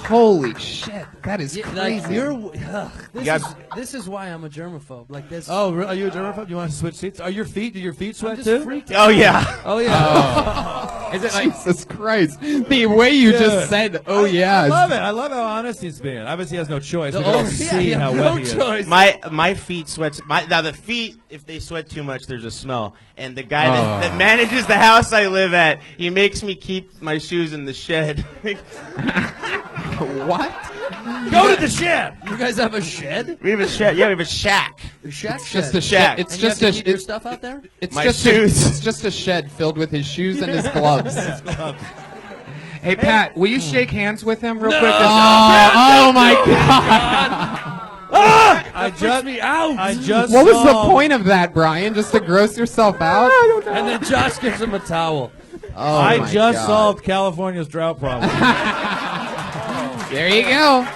Holy shit, that is Yeah, crazy. like you're. got- This is why I'm a germaphobe. Like this. Oh, are you a germaphobe? Do you want to switch seats? Are your feet? Do your feet I'm sweat just too? freaked Oh, out. yeah. Oh yeah. Is it like Jesus Christ? The way you just said, "Oh yeah," I is- love it. I love how honest he's being. Obviously, he has no choice. We The- can all oh, see yeah, how no wet he is. choice. My feet sweats. Now the feet, if they sweat too much, there's a smell. And the guy that manages the house I live at, he makes me keep my shoes in the shed. what? Go to the shed. You guys have a shed? We have a shed. Yeah, we have a shack. A shack It's just shed. a shed. It's And you just have a. to keep your It's, stuff out there? it's My just shoes. it's just a shed filled with his shoes and his gloves. Hey, Pat, will you shake hands with him real quick? Oh my God! I just me out. I just. What was the saw- point of that, Brian? Just to gross yourself out? And then Josh gives him a towel. Oh I my just God. solved California's drought problem. There you go.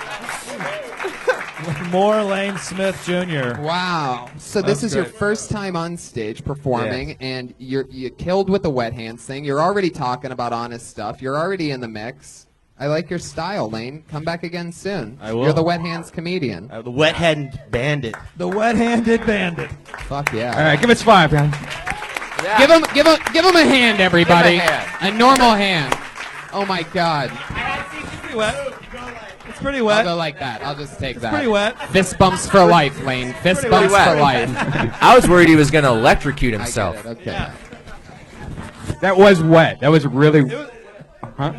More Lane Smith Jr. Wow. So this That's is your great. first time on stage performing, and you killed with the wet hands thing. You're already talking about honest stuff. You're already in the mix. I like your style, Lane. Come back again soon. I will. You're the wet hands comedian. The wet-headed bandit. The wet-handed bandit. Fuck yeah. All right, give us 5, guys. Give him a hand, everybody. Give him a hand. A normal hand. Oh my God. Pretty wet. It's pretty I'll wet. go like that. I'll just take that. Pretty wet. Fist bumps for life, Lane. Fist Pretty bumps wet. for life. I was worried he was going to electrocute I get himself. it. Okay. That was wet. That was really. Huh?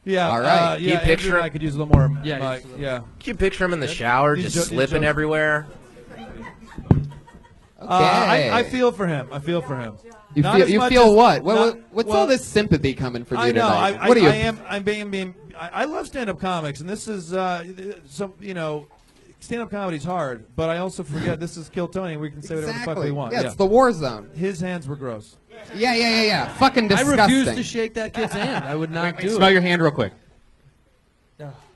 Yeah. All right. Yeah. You picture Andrew and I could use a little more. Yeah, yeah. Can you picture him in the shower He's just he's slipping joking. everywhere? I feel for him. I feel for him. You Not feel, as you much feel as- what? not- What's well, all this sympathy coming from you I know. tonight? What are you? I'm being. I love stand-up comics, and this is some. Stand-up comedy's hard, but I also forget this is Kill Tony, and we can say whatever the fuck we want. Yeah, it's the war zone. His hands were gross. Yeah. Fucking disgusting. I refuse to shake that kid's hand. I would not do Smell it. your hand real quick.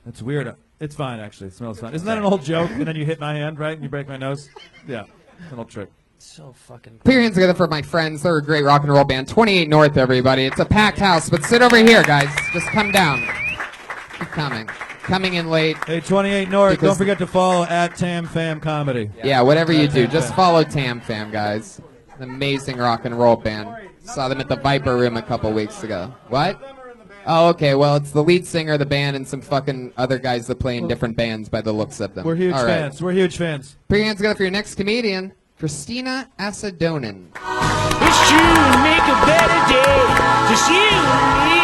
That's weird. It's fine, actually. It smells fine. Isn't that an old joke? And then you hit my hand, right? And you break my nose? Yeah. It's an old trick. So fucking. Put your hands together for my friends. They're a great rock and roll band. 28 North, everybody. It's a packed house, but sit over here, guys. Just come down. Keep coming. Coming in late. Hey, 28 North, Because- don't forget to follow at Tam Fam Comedy. Yeah, whatever you do, Tam just Fam. follow Tam Fam, guys. An amazing rock and roll band. Saw them at the Viper Room a couple weeks ago. What? Oh, okay. Well, it's the lead singer of the band and some fucking other guys that play in different bands by the looks of them. We're huge All right. fans. We're huge fans. Put your hands together for your next comedian, Christina Asadonin. It's true to make a better day. Just you and me.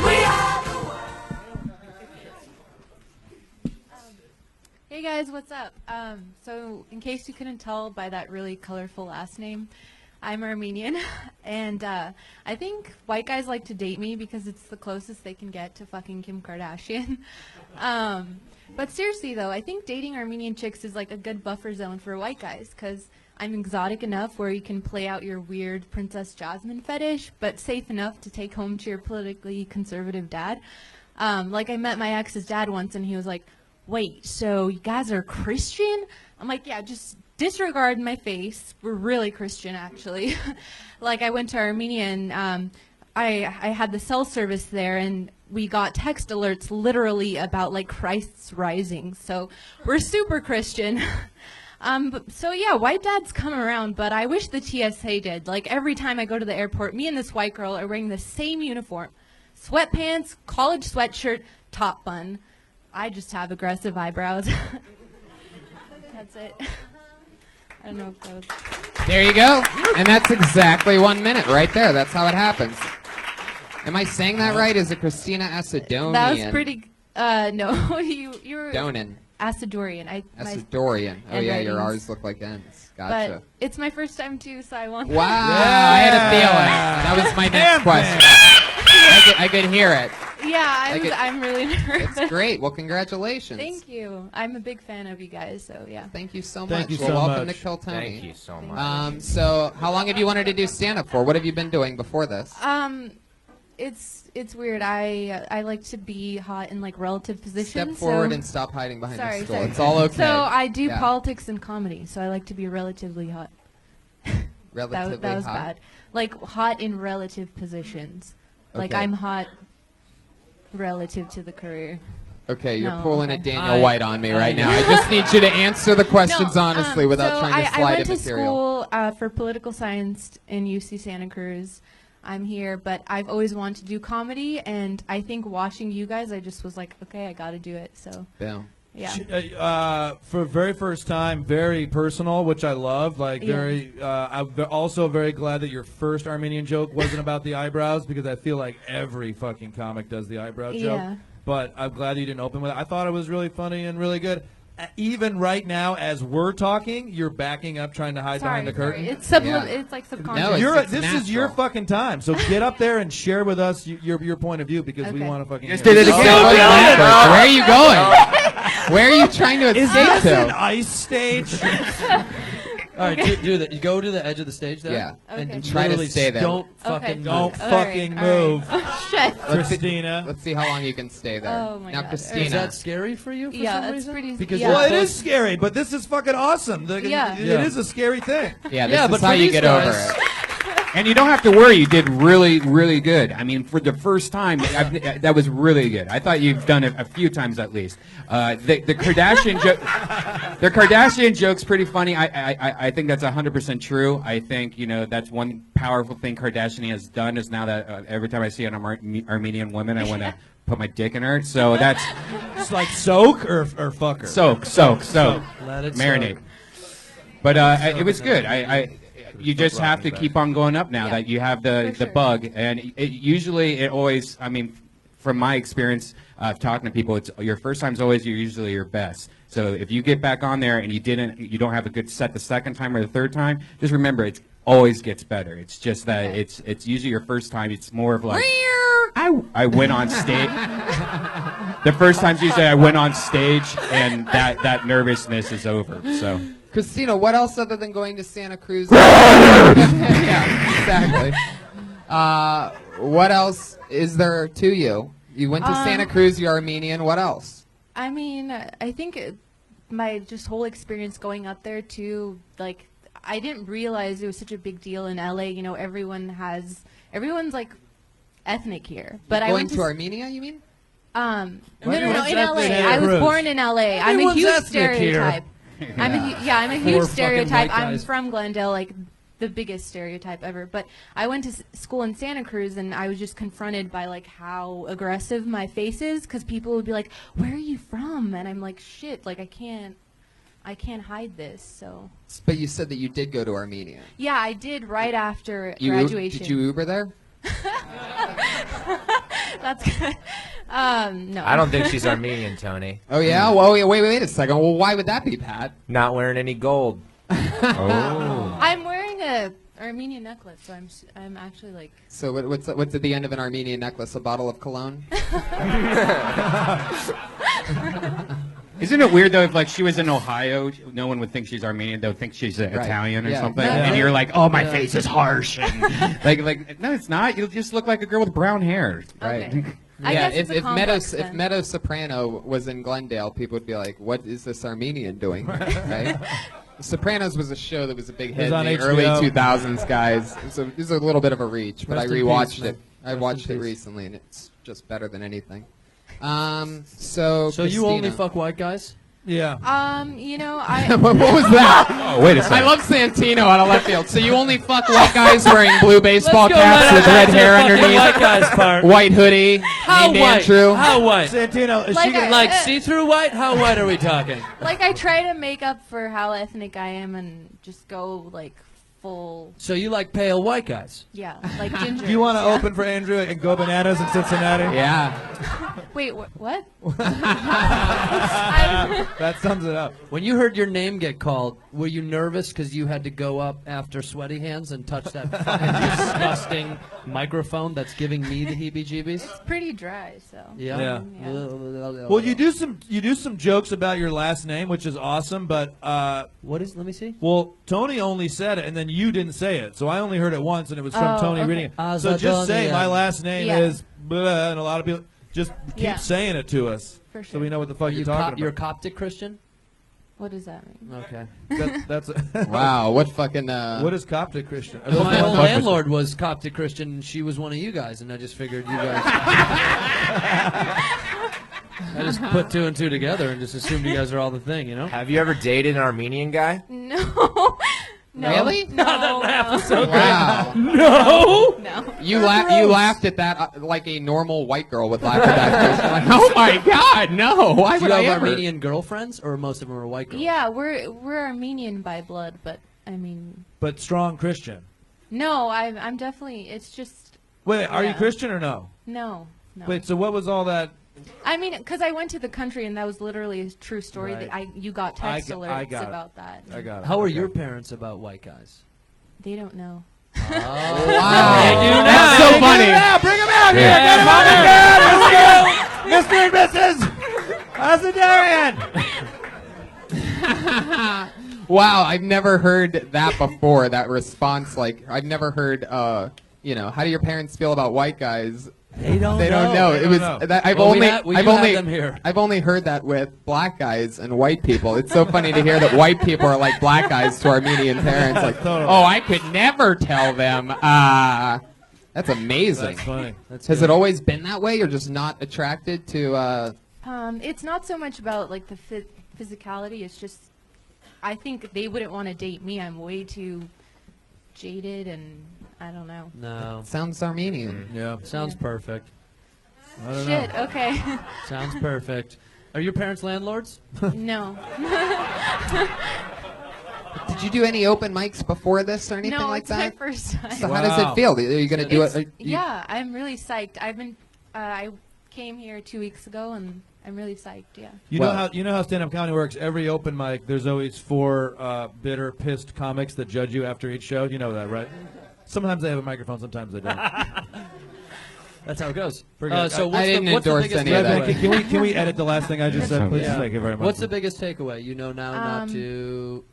We are the world. Hey guys, what's up? So in case you couldn't tell by that really colorful last name, I'm Armenian, and I think white guys like to date me because it's the closest they can get to fucking Kim Kardashian. But seriously though, I think dating Armenian chicks is like a good buffer zone for white guys because I'm exotic enough where you can play out your weird Princess Jasmine fetish, but safe enough to take home to your politically conservative dad. Like I met my ex's dad once and he was like, wait, so you guys are Christian? I'm like, yeah, just disregard my face. We're really Christian, actually. Like, I went to Armenia and I had the cell service there, and we got text alerts literally about, like, Christ's rising. So we're super Christian. So, yeah, white dads come around, but I wish the TSA did. Like, every time I go to the airport, me and this white girl are wearing the same uniform. Sweatpants, college sweatshirt, top bun. I just have aggressive eyebrows. That's it. I don't know if that was... There you go. And that's exactly 1 minute right there. That's how it happens. Am I saying that right? Is it Christina Asadonian? That was pretty... no, you were... Donin. Asadorian. Asadorian. Oh, yeah, your handwritings. R's look like N's. But Gotcha. it's my first time, too, so I want... Wow. I had a feeling. That was my next question. I could hear it. Yeah, I'm really nervous. It's great. Well, congratulations. Thank you. I'm a big fan of you guys, so yeah. Thank you so much. Thank you well, so welcome much. to Kill Tony. Thank you so much. So, how long have you wanted to do stand-up for? What have you been doing before this? It's weird. I like to be hot in like relative positions. Step forward and stop hiding behind the stool. Sorry. It's all okay. So I do Yeah. politics and comedy. So I like to be relatively hot. Relatively that was hot. bad. Like hot in relative positions. Like Okay. I'm hot relative to the career. Okay, you're No, pulling a okay. Daniel White on me right now. I just need you to answer the questions No, honestly without so trying to slide I went in to material. school for political science in UC Santa Cruz. I'm here, but I've always wanted to do comedy, and I think watching you guys, I just was like, okay, I got to do it. So Boom. yeah. For very first time, very personal, which I love. Like Yeah. very, I'm also very glad that your first Armenian joke wasn't about the eyebrows because I feel like every fucking comic does the eyebrow joke. Yeah. But I'm glad that you didn't open with it. I thought it was really funny and really good. Even right now, as we're talking, you're backing up, trying to hide behind the curtain. It's it's like subconscious. No, it's This is your natural. fucking time. So get up there and share with us your point of view because we Okay. want to fucking. Just hear did it it. again. Where are you going? Where are you trying to Is escape this an to? ice stage? All right, do that. You go to the edge of the stage there. Yeah. Okay. And Try to literally stay there. Don't Okay. fucking Don't move. All fucking right, all move, right. Oh shit. Christina. Let's see how long you can stay there. Oh my now, God. Christina. Is that scary for you? For Yeah, some that's reason? pretty. Because yeah. Well, it Yeah. is scary, but this is fucking awesome. Yeah. It is a scary thing. yeah, this Yeah, is but how for you these get guys- over it. And you don't have to worry. You did really, really good. I mean, for the first time, that was really good. I thought you've done it a few times at least. The Kardashian joke, the Kardashian joke's pretty funny. I think that's 100% true. I think that's one powerful thing Kardashian has done is now that every time I see an Armenian woman, I want to put my dick in her. So that's It's like soak or fuck her. soak, Let it marinate. soak. But it was good. You just have to keep on going up now Yeah. that you have For the sure. bug, and it always. I mean, from my experience of talking to people, it's your first time's always usually your best. So if you get back on there and you don't have a good set the second time or the third time, just remember it always gets better. It's just that it's usually your first time. It's more of like I went on stage. The first time's usually I went on stage and that nervousness is over. So. Christina, what else other than going to Santa Cruz? Yeah, exactly. What else is there to you? You went to Santa Cruz, you're Armenian. What else? I mean, I think my just whole experience going up there too, like, I didn't realize it was such a big deal in LA. You know, everyone's like ethnic here. But I went to Armenia, you mean? No, in LA. I was born in LA. I'm a huge stereotype. I'm a huge stereotype. I'm from Glendale, like the biggest stereotype ever. But I went to school in Santa Cruz, and I was just confronted by like how aggressive my face is, because people would be like, "Where are you from?" And I'm like, "Shit, like I can't hide this." So. But you said that you did go to Armenia. Yeah, I did right after graduation. Did you Uber there? That's good. No. I don't think she's Armenian, Tony. Oh yeah. Well, wait a second. Well, why would that be, Pat? Not wearing any gold. Oh. I'm wearing a Armenian necklace, so I'm actually like. So what's at the end of an Armenian necklace? A bottle of cologne? Isn't it weird though if like she was in Ohio, no one would think she's Armenian. They'll think she's Italian or something, and you're like, "Oh, my face is harsh." And like no, it's not. You'll just look like a girl with brown hair, right? Okay. Yeah, if Meadow Soprano was in Glendale, people would be like, "What is this Armenian doing?" Right? Sopranos was a show that was a big hit in the early 2000s, guys. So it was a little bit of a reach, but I rewatched it. I watched it recently, and it's just better than anything. So you only fuck white guys? Yeah. You know, I. What was that? Oh, wait a second. I love Santino out of left field. So you only fuck white guys wearing blue baseball caps with red hair underneath, white guys part. white hoodie, How named white? Andrew. How white? Santino, is Like she Like see-through white? How white are we talking? Like, I try to make up for how ethnic I am and just go like full. So you like pale white guys? Yeah, like ginger. Do you want to open for Andrew and go bananas in Cincinnati? Yeah. Wait, what? That sums it up. When you heard your name get called, were you nervous because you had to go up after sweaty hands and touch that fucking disgusting microphone that's giving me the heebie-jeebies? It's pretty dry, so. Yeah. Well, you do some jokes about your last name, which is awesome. But What is? Let me see. well, Tony only said it, and then you didn't say it. So I only heard it once, and it was from Tony okay. reading it. So just say my last name Yeah. is blah, and a lot of people just keep saying it to us, For so sure. we know what the fuck you're talking You're about. Coptic Christian? What does that mean? Okay. That's Wow. What fucking. What is Coptic Christian? My old landlord was Coptic Christian, and she was one of you guys, and I just figured you guys. I just put two and two together and just assumed you guys are all the thing, you know? Have you ever dated an Armenian guy? No. No. Really? No. Wow. No! No. You laughed at that like a normal white girl would laugh at that. You're like, oh my God, no! Why Do would you I have ever? Armenian girlfriends, or most of them are white girls? Yeah, we're Armenian by blood, but I mean, But strong Christian. no, I'm definitely. It's just. Wait, are you Yeah. Christian or no? No. Wait, so what was all that? I mean, because I went to the country, and that was literally a true story. Right. That you got text I alerts got it. about that. I got it. How are Okay. your parents about white guys? They don't know. Oh. Wow. They do That's now. so funny. Bring him out here! Yeah. Get him on the Mr. and Mrs. Hasidarian! Wow, I've never heard that before. That response, like I've never heard. How do your parents feel about white guys? They don't know. They It don't was know. that I've Well, only we I've do have only them here. I've only heard that with black guys and white people. It's so funny to hear that white people are like black guys to Armenian parents. Like, Totally. oh, I could never tell them. That's amazing. That's funny. Has it always been that way? You're just not attracted to. It's not so much about like the physicality. It's just, I think they wouldn't want to date me. I'm way too jaded, and I don't know. No. Sounds Armenian. Yeah. Sounds Yeah. perfect. I don't Shit. know. Okay. Sounds perfect. Are your parents landlords? No. Did you do any open mics before this or anything No, like it's my that? first time. So how does it feel? Are you gonna do it? Yeah, I'm really psyched. I came here 2 weeks ago, and I'm really psyched. Yeah. You know how stand-up comedy works. Every open mic, there's always 4 bitter, pissed comics that judge you after each show. You know that, right? Sometimes they have a microphone, sometimes they don't. That's how it goes. So I didn't endorse any of that. Can we edit the last thing I just said, please? Yeah. Thank you very much. What's the biggest takeaway? You know now not to.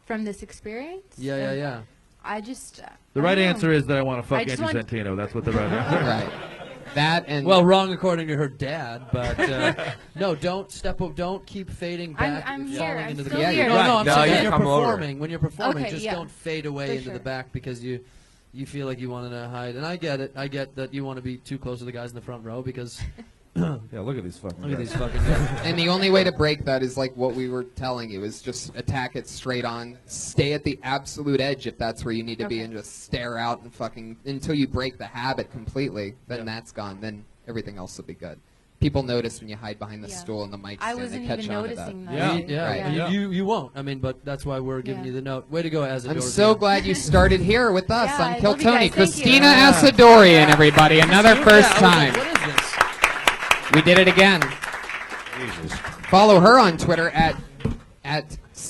From this experience? Yeah. I just. The right answer is that I want to fuck just Andrew Santino. That's what the right answer is. Right. That and well, wrong according to her dad, but no, don't step up, don't keep fading back, I'm falling here. I'm into the still back. here. No, I'm saying you when you're come over. performing. When you're performing, Okay, just yeah. don't fade away For into sure. the back because you feel like you want to hide. And I get it. I get that you want to be too close to the guys in the front row because. Yeah, look at these fucking guys. And the only way to break that is like what we were telling you is just attack it straight on. Stay at the absolute edge if that's where you need to be, and just stare out and fucking until you break the habit completely. Then that's gone. Then everything else will be good. People notice when you hide behind the stool and the mic I stand. wasn't They catch even on noticing to that. Yeah. Right. You won't. I mean, but that's why we're giving you the note. Way to go, Asadorian. I'm so glad you started here with us Yeah, on I Kill love you Tony. guys. Thank Christina you. Asadorian, everybody. Another first Yeah, time. what is this? We did it again. Jesus. Follow her on Twitter at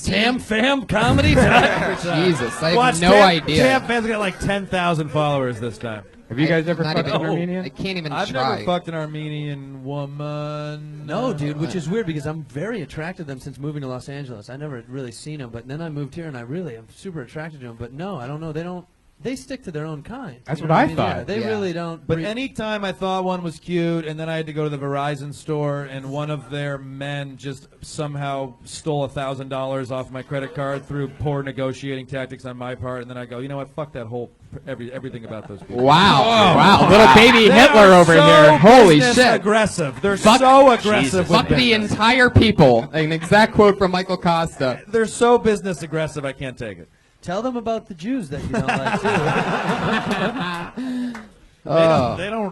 Tam Fam Comedy. Jesus, I have Watch, no Tam, idea. Tam Fam's got like 10,000 followers this time. Have you guys ever not fucked even- an Armenian? I can't even I've try. never fucked an Armenian woman. No, dude, which is weird because I'm very attracted to them since moving to Los Angeles. I never really seen them, but then I moved here and I really am super attracted to them. But no, I don't know. They stick to their own kind. That's You what know I mean? thought. Yeah, they Yeah. really don't. But anytime I thought one was cute, and then I had to go to the Verizon store, and one of their men just somehow stole $1,000 off my credit card through poor negotiating tactics on my part, and then I go, you know what? Fuck that whole everything about those people. Wow, little baby They Hitler are over so here. Holy business shit. aggressive. They're Fuck- so aggressive. With Fuck the business. entire people. An exact quote from Michael Kosta. They're so business aggressive. I can't take it. Tell them about the Jews that you don't like too.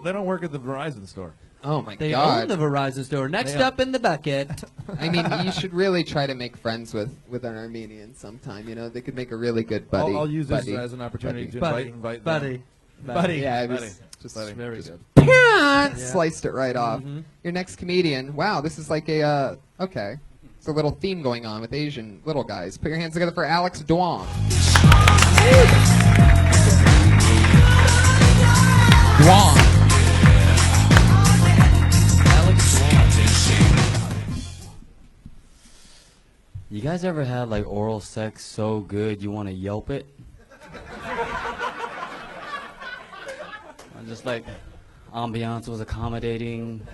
They don't work at the Verizon store. Oh my They god. own the Verizon store. Next They up in the bucket. I mean, you should really try to make friends with an Armenian sometime. You know, they could make a really good buddy. I'll use this buddy. as an opportunity to Buddy. invite Buddy. Buddy. Yeah, it was Buddy. just Buddy. Very just good. sliced it right off. Your next comedian. Wow, this is like a okay. It's a little theme going on with Asian little guys. Put your hands together for Alex Duong. Duong. You guys ever had like oral sex so good you want to yelp it? Just like ambiance was accommodating.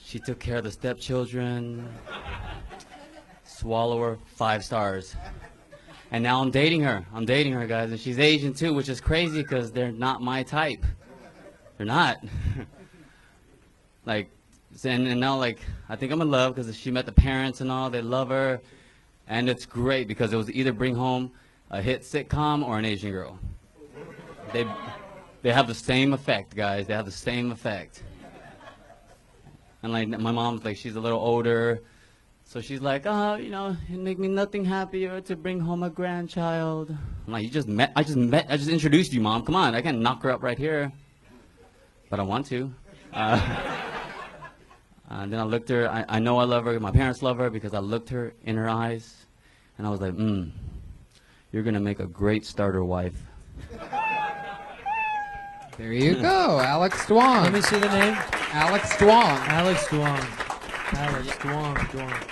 She took care of the stepchildren. Swallower, 5 stars. And now I'm dating her, guys, and she's Asian too, which is crazy because they're not my type. They're not. Like, and now, like, I think I'm in love because she met the parents and all. They love her, and it's great because it was either bring home a hit sitcom or an Asian girl. They have the same effect, guys. They have the same effect. And like my mom's like, she's a little older, so she's like, oh, you know, it'd make me nothing happier to bring home a grandchild. I'm like, I just introduced you, Mom. Come on, I can't knock her up right here, but I want to. And then I looked her. I know I love her. My parents love her because I looked her in her eyes, and I was like, you're gonna make a great starter wife. There you go, Alex Duong. Let me see the name. Alex Duong. Alex Duong. Alex Duong.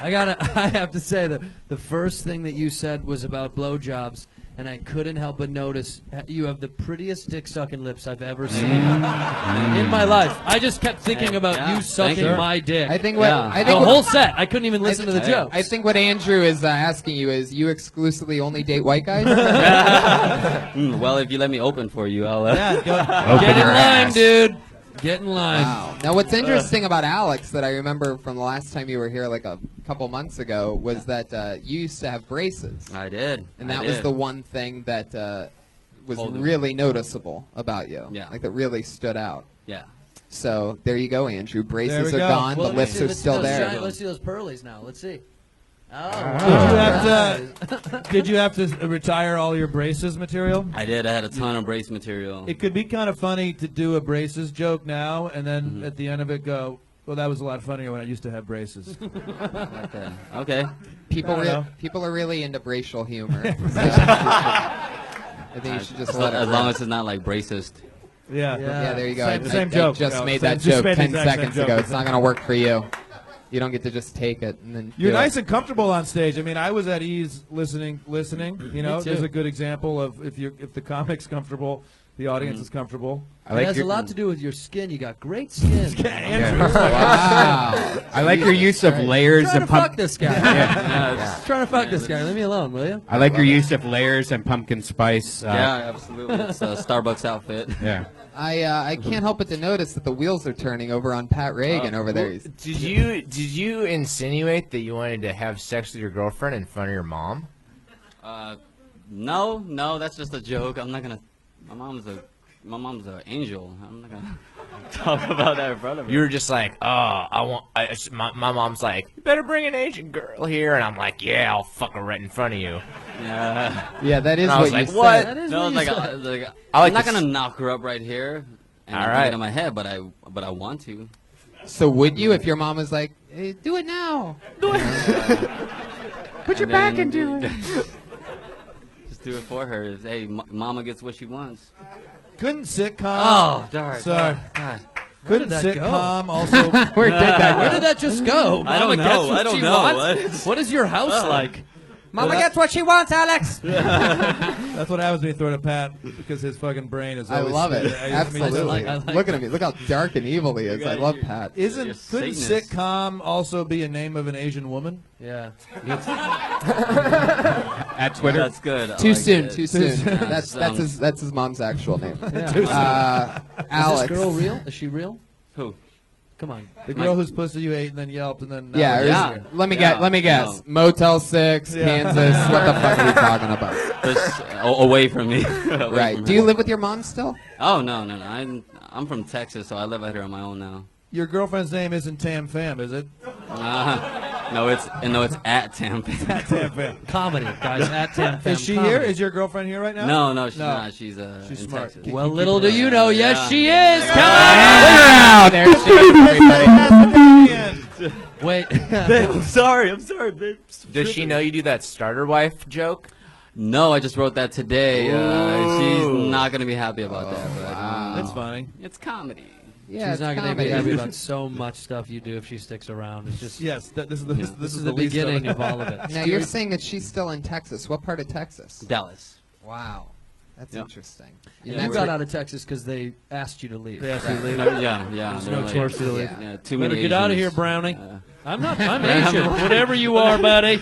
I have to say that the first thing that you said was about blowjobs, and I couldn't help but notice you have the prettiest dick-sucking lips I've ever seen in my life. I just kept thinking about you sucking my dick. I think what the whole set. I couldn't even listen to the jokes. I think what Andrew is asking you is, you exclusively only date white guys? Well, if you let me open for you, I'll. Get in line, dude. Get in line. Wow. Now, what's interesting about Alex that I remember from the last time you were here, like a couple months ago, was that you used to have braces. I did. And that was the one thing that was really noticeable about you. Yeah. Like, that really stood out. Yeah. So, there you go, Andrew. Braces we are go. gone. Well, the lips are still there. Let's see those pearlies now. Let's see. Did you have to retire all your braces material? I did. I had a ton of brace material. It could be kind of funny to do a braces joke now, and then at the end of it go, Well, that was a lot funnier when I used to have braces. Okay. Okay. People I don't know. people are really into racial humor. So I think you should just let it As long rip. as it's not like racist. Yeah. Yeah, there you go. Same I joke. just No, made same- that just joke made the 10 exact same seconds joke. ago. It's not going to work for you. You don't get to just take it and then You're do nice it. and comfortable on stage. I mean, I was at ease listening. You know, too. there's a good example of if the comic's comfortable, the audience is comfortable. It has a lot to do with your skin. You got great skin. Wow. I like your use of layers Trying and to fuck this guy. Yeah. Trying to fuck this guy. Leave me alone, will you? I like your use of layers and pumpkin spice. Yeah, absolutely. It's a Starbucks outfit. Yeah. I can't help but to notice that the wheels are turning over on Pat Reagan over there. He's- Did you insinuate that you wanted to have sex with your girlfriend in front of your mom? No, that's just a joke. I'm not gonna. My mom's an angel. I'm not gonna talk about that in front of her. You were just like, oh, my mom's like, you better bring an Asian girl here, and I'm like, yeah, I'll fuck her right in front of you. Yeah. Yeah, that is And I what was you like, said. what? That is No, what it's you like, said. I'm not gonna knock her up right here and All get right. it in my head, but I want to. So would you if your mom was like, hey, do it now? Put your back into it. Just do it for her. Hey, mama gets what she wants. Couldn't sitcom. Oh, darn. Sorry. God. Couldn't Where did that sitcom also? Where did that Where go? did that just go? I don't Mama know. gets what I don't she know. wants? What is your house like? Mama gets what she wants, Alex. That's what happens when you throw to Pat because his fucking brain is. I always, love it. I mean, Absolutely. I like Look at him. Look how dark and evil he is. I love Pat. Couldn't Satanist. sitcom also be a name of an Asian woman? Yeah. At Twitter. That's good. I Too like soon. it. Too soon. Yeah, That's his mom's actual name. Yeah. Alex. Is this girl real? Is she real? Who? Come on. The girl whose pussy you ate and then yelped and then. Yeah, Yeah. Let me Yeah. guess. Let me guess. No. Motel 6, Yeah. Kansas. What the fuck are you talking about? Just away from me. Away Right. from Do her. you live with your mom still? Oh no. I'm from Texas, so I live out here on my own now. Your girlfriend's name isn't Tam Pham, is it? No, it's at Tampa. Tam Pham. Comedy, guys. At 10 Is she here? Is your girlfriend here right now? No, she's not. She's She's in smart. Texas. Well, little do you know, yes, Yeah. she is. Wow, there she is, everybody. Wait. I'm sorry, babe. Does she know you do that starter wife joke? No, I just wrote that today. Ooh. She's not gonna be happy about that. But, That's funny. It's comedy. Yeah, She's not it's going to be comedy. happy about so much stuff you do if she sticks around. It's just Yes, this is the this is the least beginning it. of all of it. Now you're saying that she's still in Texas. What part of Texas? Dallas. Wow, that's Yep. interesting. Yeah, And You that's got where- out of Texas because they asked you to leave. They asked you to leave. Yeah. There's they're no like- choice to leave. Yeah, too Better many get out of Asians. here, Brownie. Uh, I'm Asian. Whatever you are, buddy.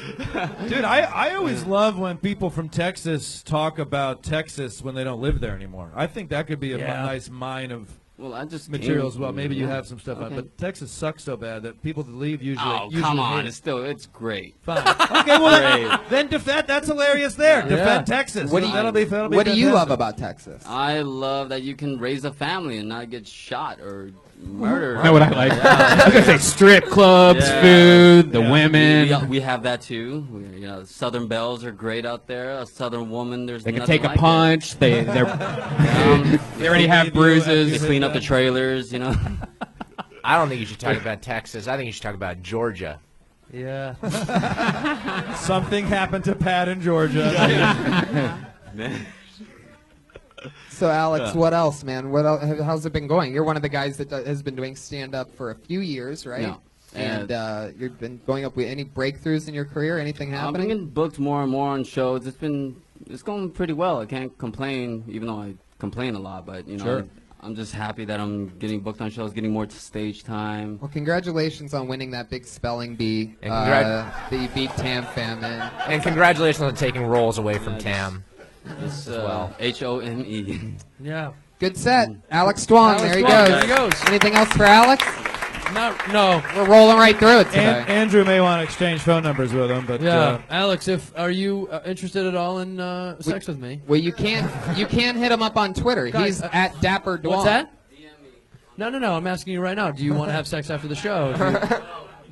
Dude, I always love when people from Texas talk about Texas when they don't live there anymore. I think that could be a Yeah. nice mine of well, I just material came- as well. Maybe you yeah. have some stuff on, Okay. but Texas sucks so bad that people that leave usually. Oh, usually come hate on! it. It's great. Fine. Okay, well Great. then defend. That's hilarious. There, Yeah. defend Texas. What do you- that'll be What do you fantastic. love about Texas? I love that you can raise a family and not get shot or murdered. You know what I like? Yeah. I was gonna say strip clubs, Yeah. food, the Yeah. women. We have that too. Southern belles are great out there. A Southern woman, there's They can nothing take a like punch. They already have It. bruises. They clean up the trailers. I don't think you should talk about Texas. I think you should talk about Georgia. Yeah. Something happened to Pat in Georgia. So Alex, what else, man? What else, how's it been going? You're one of the guys that has been doing stand up for a few years, right? Yeah. And you've been going up with any breakthroughs in your career? Anything I've happening? been getting booked more and more on shows. It's going pretty well. I can't complain, even though I complain a lot. But Sure. I'm just happy that I'm getting booked on shows, getting more stage time. Well, congratulations on winning that big spelling bee And that you beat Tam Pham in. And congratulations on taking roles away from Tam. It's well. HOME. Yeah. Good set. Alex Dwong, Alex there he Dwong, goes. there he goes. Anything else for Alex? No. We're rolling right through it today. Andrew may want to exchange phone numbers with him, but Yeah. Alex, are you interested at all in sex with me? Well, you can't hit him up on Twitter. Guys, He's at Dapper Dwong. What's that? No. I'm asking you right now. Do you want to have sex after the show?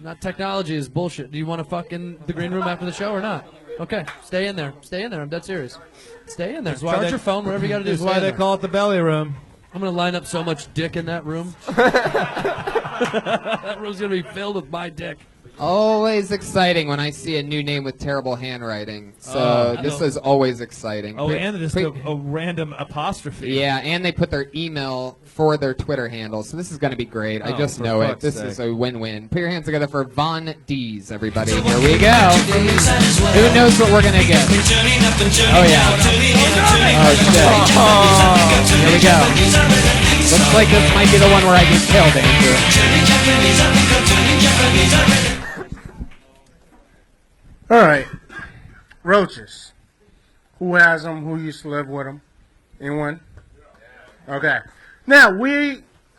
Not technology is bullshit. Do you want to fuck in the green room after the show or not? Okay, stay in there. Stay in there. I'm dead serious. Stay in there. That's why Charge they- your phone, whatever you got to do. That's Stay why in they there. call it the belly room. I'm gonna line up so much dick in that room. That room's gonna be filled with my dick. Always exciting when I see a new name with terrible handwriting. So this is always exciting. Oh, and just a random apostrophe. Yeah, and they put their email for their Twitter handle. So this is going to be great. I just know it. This is a win-win. Put your hands together for Von D's, everybody. Here we go. Who knows what we're going to get? Oh, yeah. Oh, shit. Here we go. Looks like this might be the one where I get killed, Andrew. All right, roaches. Who has them? Who used to live with them? Anyone? Okay. Now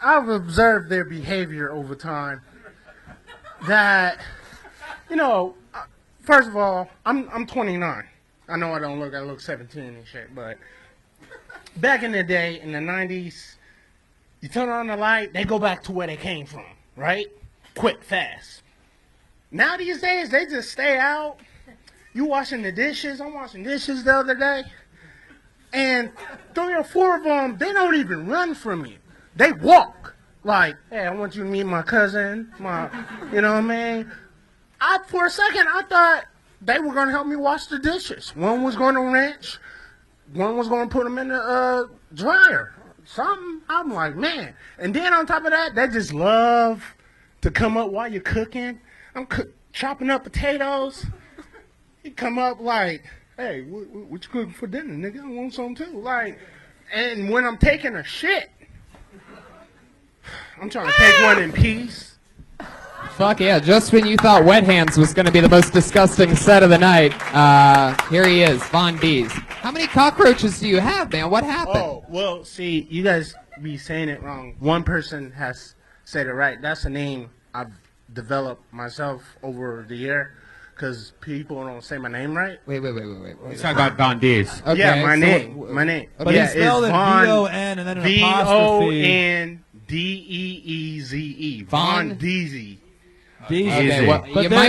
I've observed their behavior over time. That, first of all, I'm 29. I know I look 17 and shit, but back in the day, in the 90s, you turn on the light, they go back to where they came from, right? Quick, fast. Now these days, they just stay out. You washing the dishes. I'm washing dishes the other day. And 3 or 4 of them, they don't even run from you. They walk. Like, hey, I want you to meet my cousin. You know what I mean? For a second, I thought they were going to help me wash the dishes. One was going to wrench. One was going to put them in the dryer. Something. I'm like, man. And then on top of that, they just love to come up while you're cooking. I'm chopping up potatoes. He come up like, hey, what you cooking for dinner, nigga? I want some too. Like, and when I'm taking a shit, I'm trying to take one in peace. Fuck yeah, just when you thought Wet Hands was going to be the most disgusting set of the night, here he is, Von D's. How many cockroaches do you have, man? What happened? Oh, well, see, you guys be saying it wrong. One person has said it right. That's a name I've developed myself over the year because people don't say my name right. Wait. He's talking about Von D's. Okay, yeah, my name. But he spelled it V-O-N and then an apostrophe. V-O-N-D-E-E-Z-E. Von Deezy. Okay, well,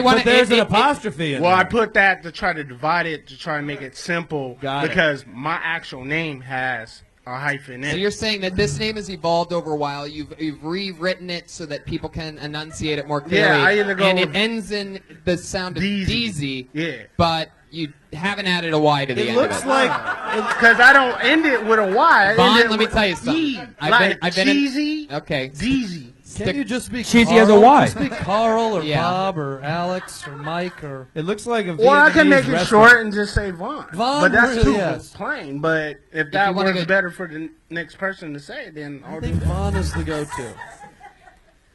but there's an apostrophe in Well, there. I put that to try to divide it, to try and make it simple, because my actual name has a hyphen in it. So you're saying that this name has evolved over a while. You've rewritten it so that people can enunciate it more clearly. Yeah, I either go and with it ends in the sound of Deezy. Yeah. But you haven't added a Y to the end of it. It looks like, because I don't end it with a Y. Vaughn, let me tell you something. I've been cheesy. Okay. Deezy. Can't you just be Cheesy Carl? has a Y. Just be Carl or Yeah. Bob or Alex or Mike or. It looks like a Or I can Vietnamese make it restaurant. short and just say Vaughn. Vaughn, but that's really, too yes. plain. But if that you wanna works go- better for the next person to say it, then I'll I do think that. Vaughn is the go-to.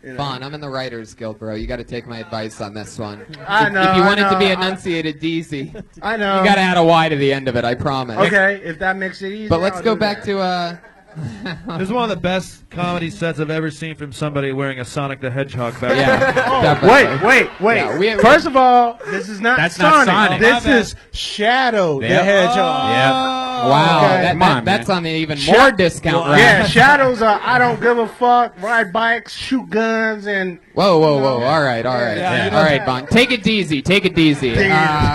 You know? Vaughn, I'm in the Writers Guild, bro. You got to take my advice on this one. I If know, you I want it to be know. enunciated Deezy, I know. you got to add a Y to the end of it. I promise. Okay, if that makes it easy. But let's I'll go do back that. to This is one of the best comedy sets I've ever seen from somebody wearing a Sonic the Hedgehog back. Yeah. Oh, definitely. wait. Yeah, we- First of all, this is not That's not Sonic. This My bad. is Shadow the Yep. Hedgehog. Yep. Wow, Okay. that, Come on, that's man. on the even more discount route. Yeah, Shadow's I don't give a fuck, ride bikes, shoot guns, and Whoa. All right. Yeah, you All know- right, Vaughn. Take it easy. Deezy.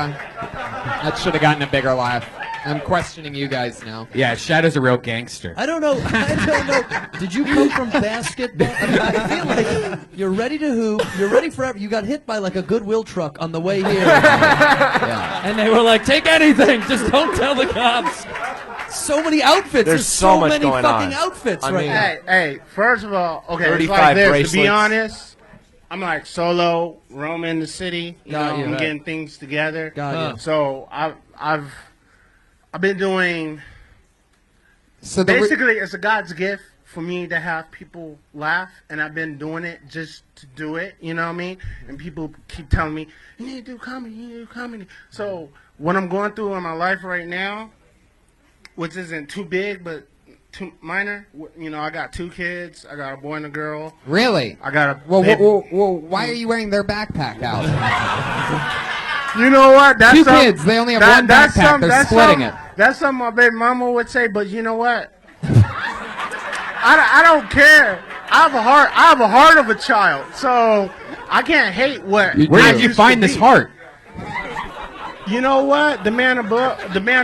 That should have gotten a bigger laugh. I'm questioning you guys now. Yeah, Shadow's a real gangster. I don't know. Did you come from basketball? I mean, I feel like you're ready to hoop. You're ready for. You got hit by like a Goodwill truck on the way here. Yeah. And they were like, "Take anything, just don't tell the cops." So many outfits. There's so much many going fucking on. outfits I right mean- now. hey, first of all, okay, it's 35 like this. To bracelets. be honest, I'm like solo, roaming the city. You Got know, you, I'm right. getting things together. Got you. So I've been doing. So Basically, it's a God's gift for me to have people laugh, and I've been doing it just to do it. You know what I mean? And people keep telling me, "You need to do comedy. You need to do comedy." So what I'm going through in my life right now, which isn't too big but too minor. You know, I got 2 kids. I got a boy and a girl. Really? I got a Well, baby. why are you wearing their backpack out? You know what? That's 2 some- kids. They only have that- one that's backpack. some- They're that's splitting some- it. That's something my baby mama would say, but you know what? I don't care. I have a heart of a child, so I can't hate what. Where I did you used find to this be. heart? You know what? The man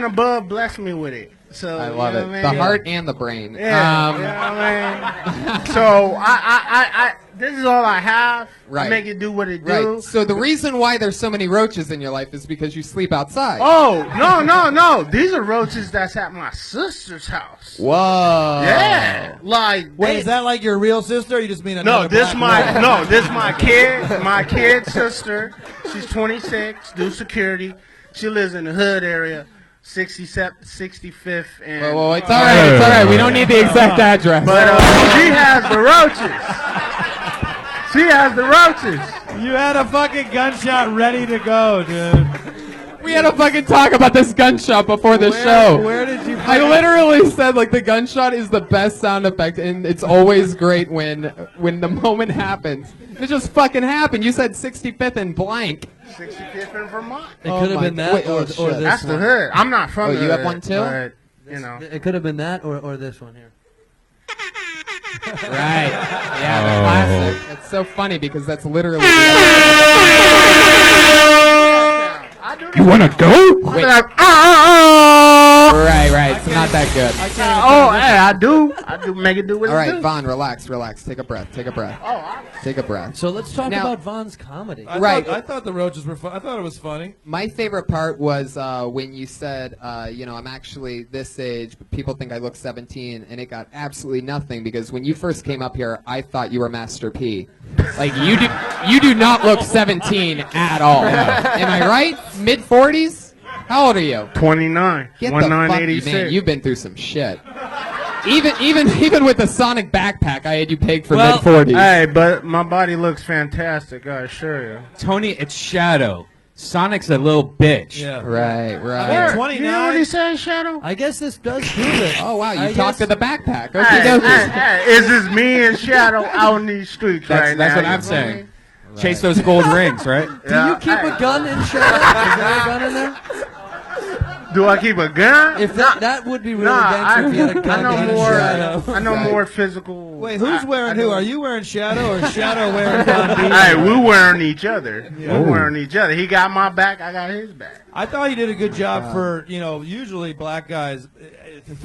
above blessed me with it. So I love you it. know what I The mean? heart and the brain. Yeah, you know what I mean? So I this is all I have. Right. I make it do what it do. Right. So the reason why there's so many roaches in your life is because you sleep outside. Oh no! These are roaches that's at my sister's house. Whoa. Yeah, like Wait, is that like your real sister? Or you just mean no? another This black woman? this my kid. My kid's sister. She's 26. Do security. She lives in the hood area. 65th and. Whoa, it's all right. It's all right. We don't need the exact address. But she has the roaches. She has the roaches. You had a fucking gunshot ready to go, dude. We had to fucking talk about this gunshot before the show. Where did you? I literally said like the gunshot is the best sound effect, and it's always great when the moment happens. It just fucking happened. You said 65th and blank. 65th in Vermont. It could have been that or this That's one. the hood. I'm not from the you have hood, one too? But, you know. It could have been that or this one here. Right. Yeah, the classic. It's so funny because that's literally. You want to go? Wait. Like, Right. It's not that good. I do make it do what All it right, do. Vaughn, relax. Take a breath. Take a breath. So let's talk Now- about Von's comedy. I thought the roaches were fun. I thought it was funny. My favorite part was when you said, I'm actually this age, but people think I look 17, and it got absolutely nothing because when you first came up here, I thought you were Master P. Like you do not look 17 at all. Am I right? Mid 40s? How old are you? 29. Get the fuck, 1986. man, you've been through some shit. Even with the Sonic backpack, I had you pegged for Well, mid 40s. Hey, but my body looks fantastic, I assure you. Tony, it's Shadow. Sonic's a little bitch. Yeah. Right. Where? 29. You know what he said, Shadow? I guess this does prove it. Oh wow, you I talked to guess- the backpack. Hey, Okay, hey, is this me and Shadow out in these streets right now? That's what you I'm feel saying. me? Chase those gold rings, right? Do you keep a gun in Shadow? Is there a gun in there? Do I keep a gun? If that would be really Nah, gangster if you had a gun in Shadow. I know more physical. Wait, who's wearing who? Are you wearing Shadow or Shadow wearing Von B? Hey, we're wearing each other. We're wearing each other. He got my back. I got his back. I thought you did a good job for, usually black guys. It's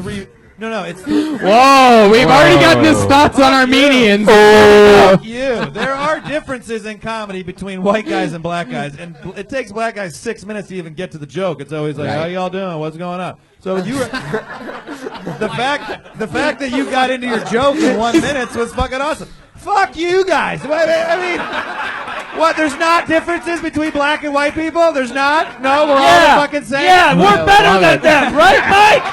Whoa, we've already gotten his thoughts on Armenians. Fuck you. There are differences in comedy between white guys and black guys, and it takes black guys 6 minutes to even get to the joke. It's always like, Right. "How y'all doing? What's going on?" So you were the fact that you got into your joke in 1 minute was fucking awesome. Fuck you guys. I mean, what? There's not differences between black and white people. There's not. No, we're all the fucking same. Yeah, we're I better love than it. them, right, Mike?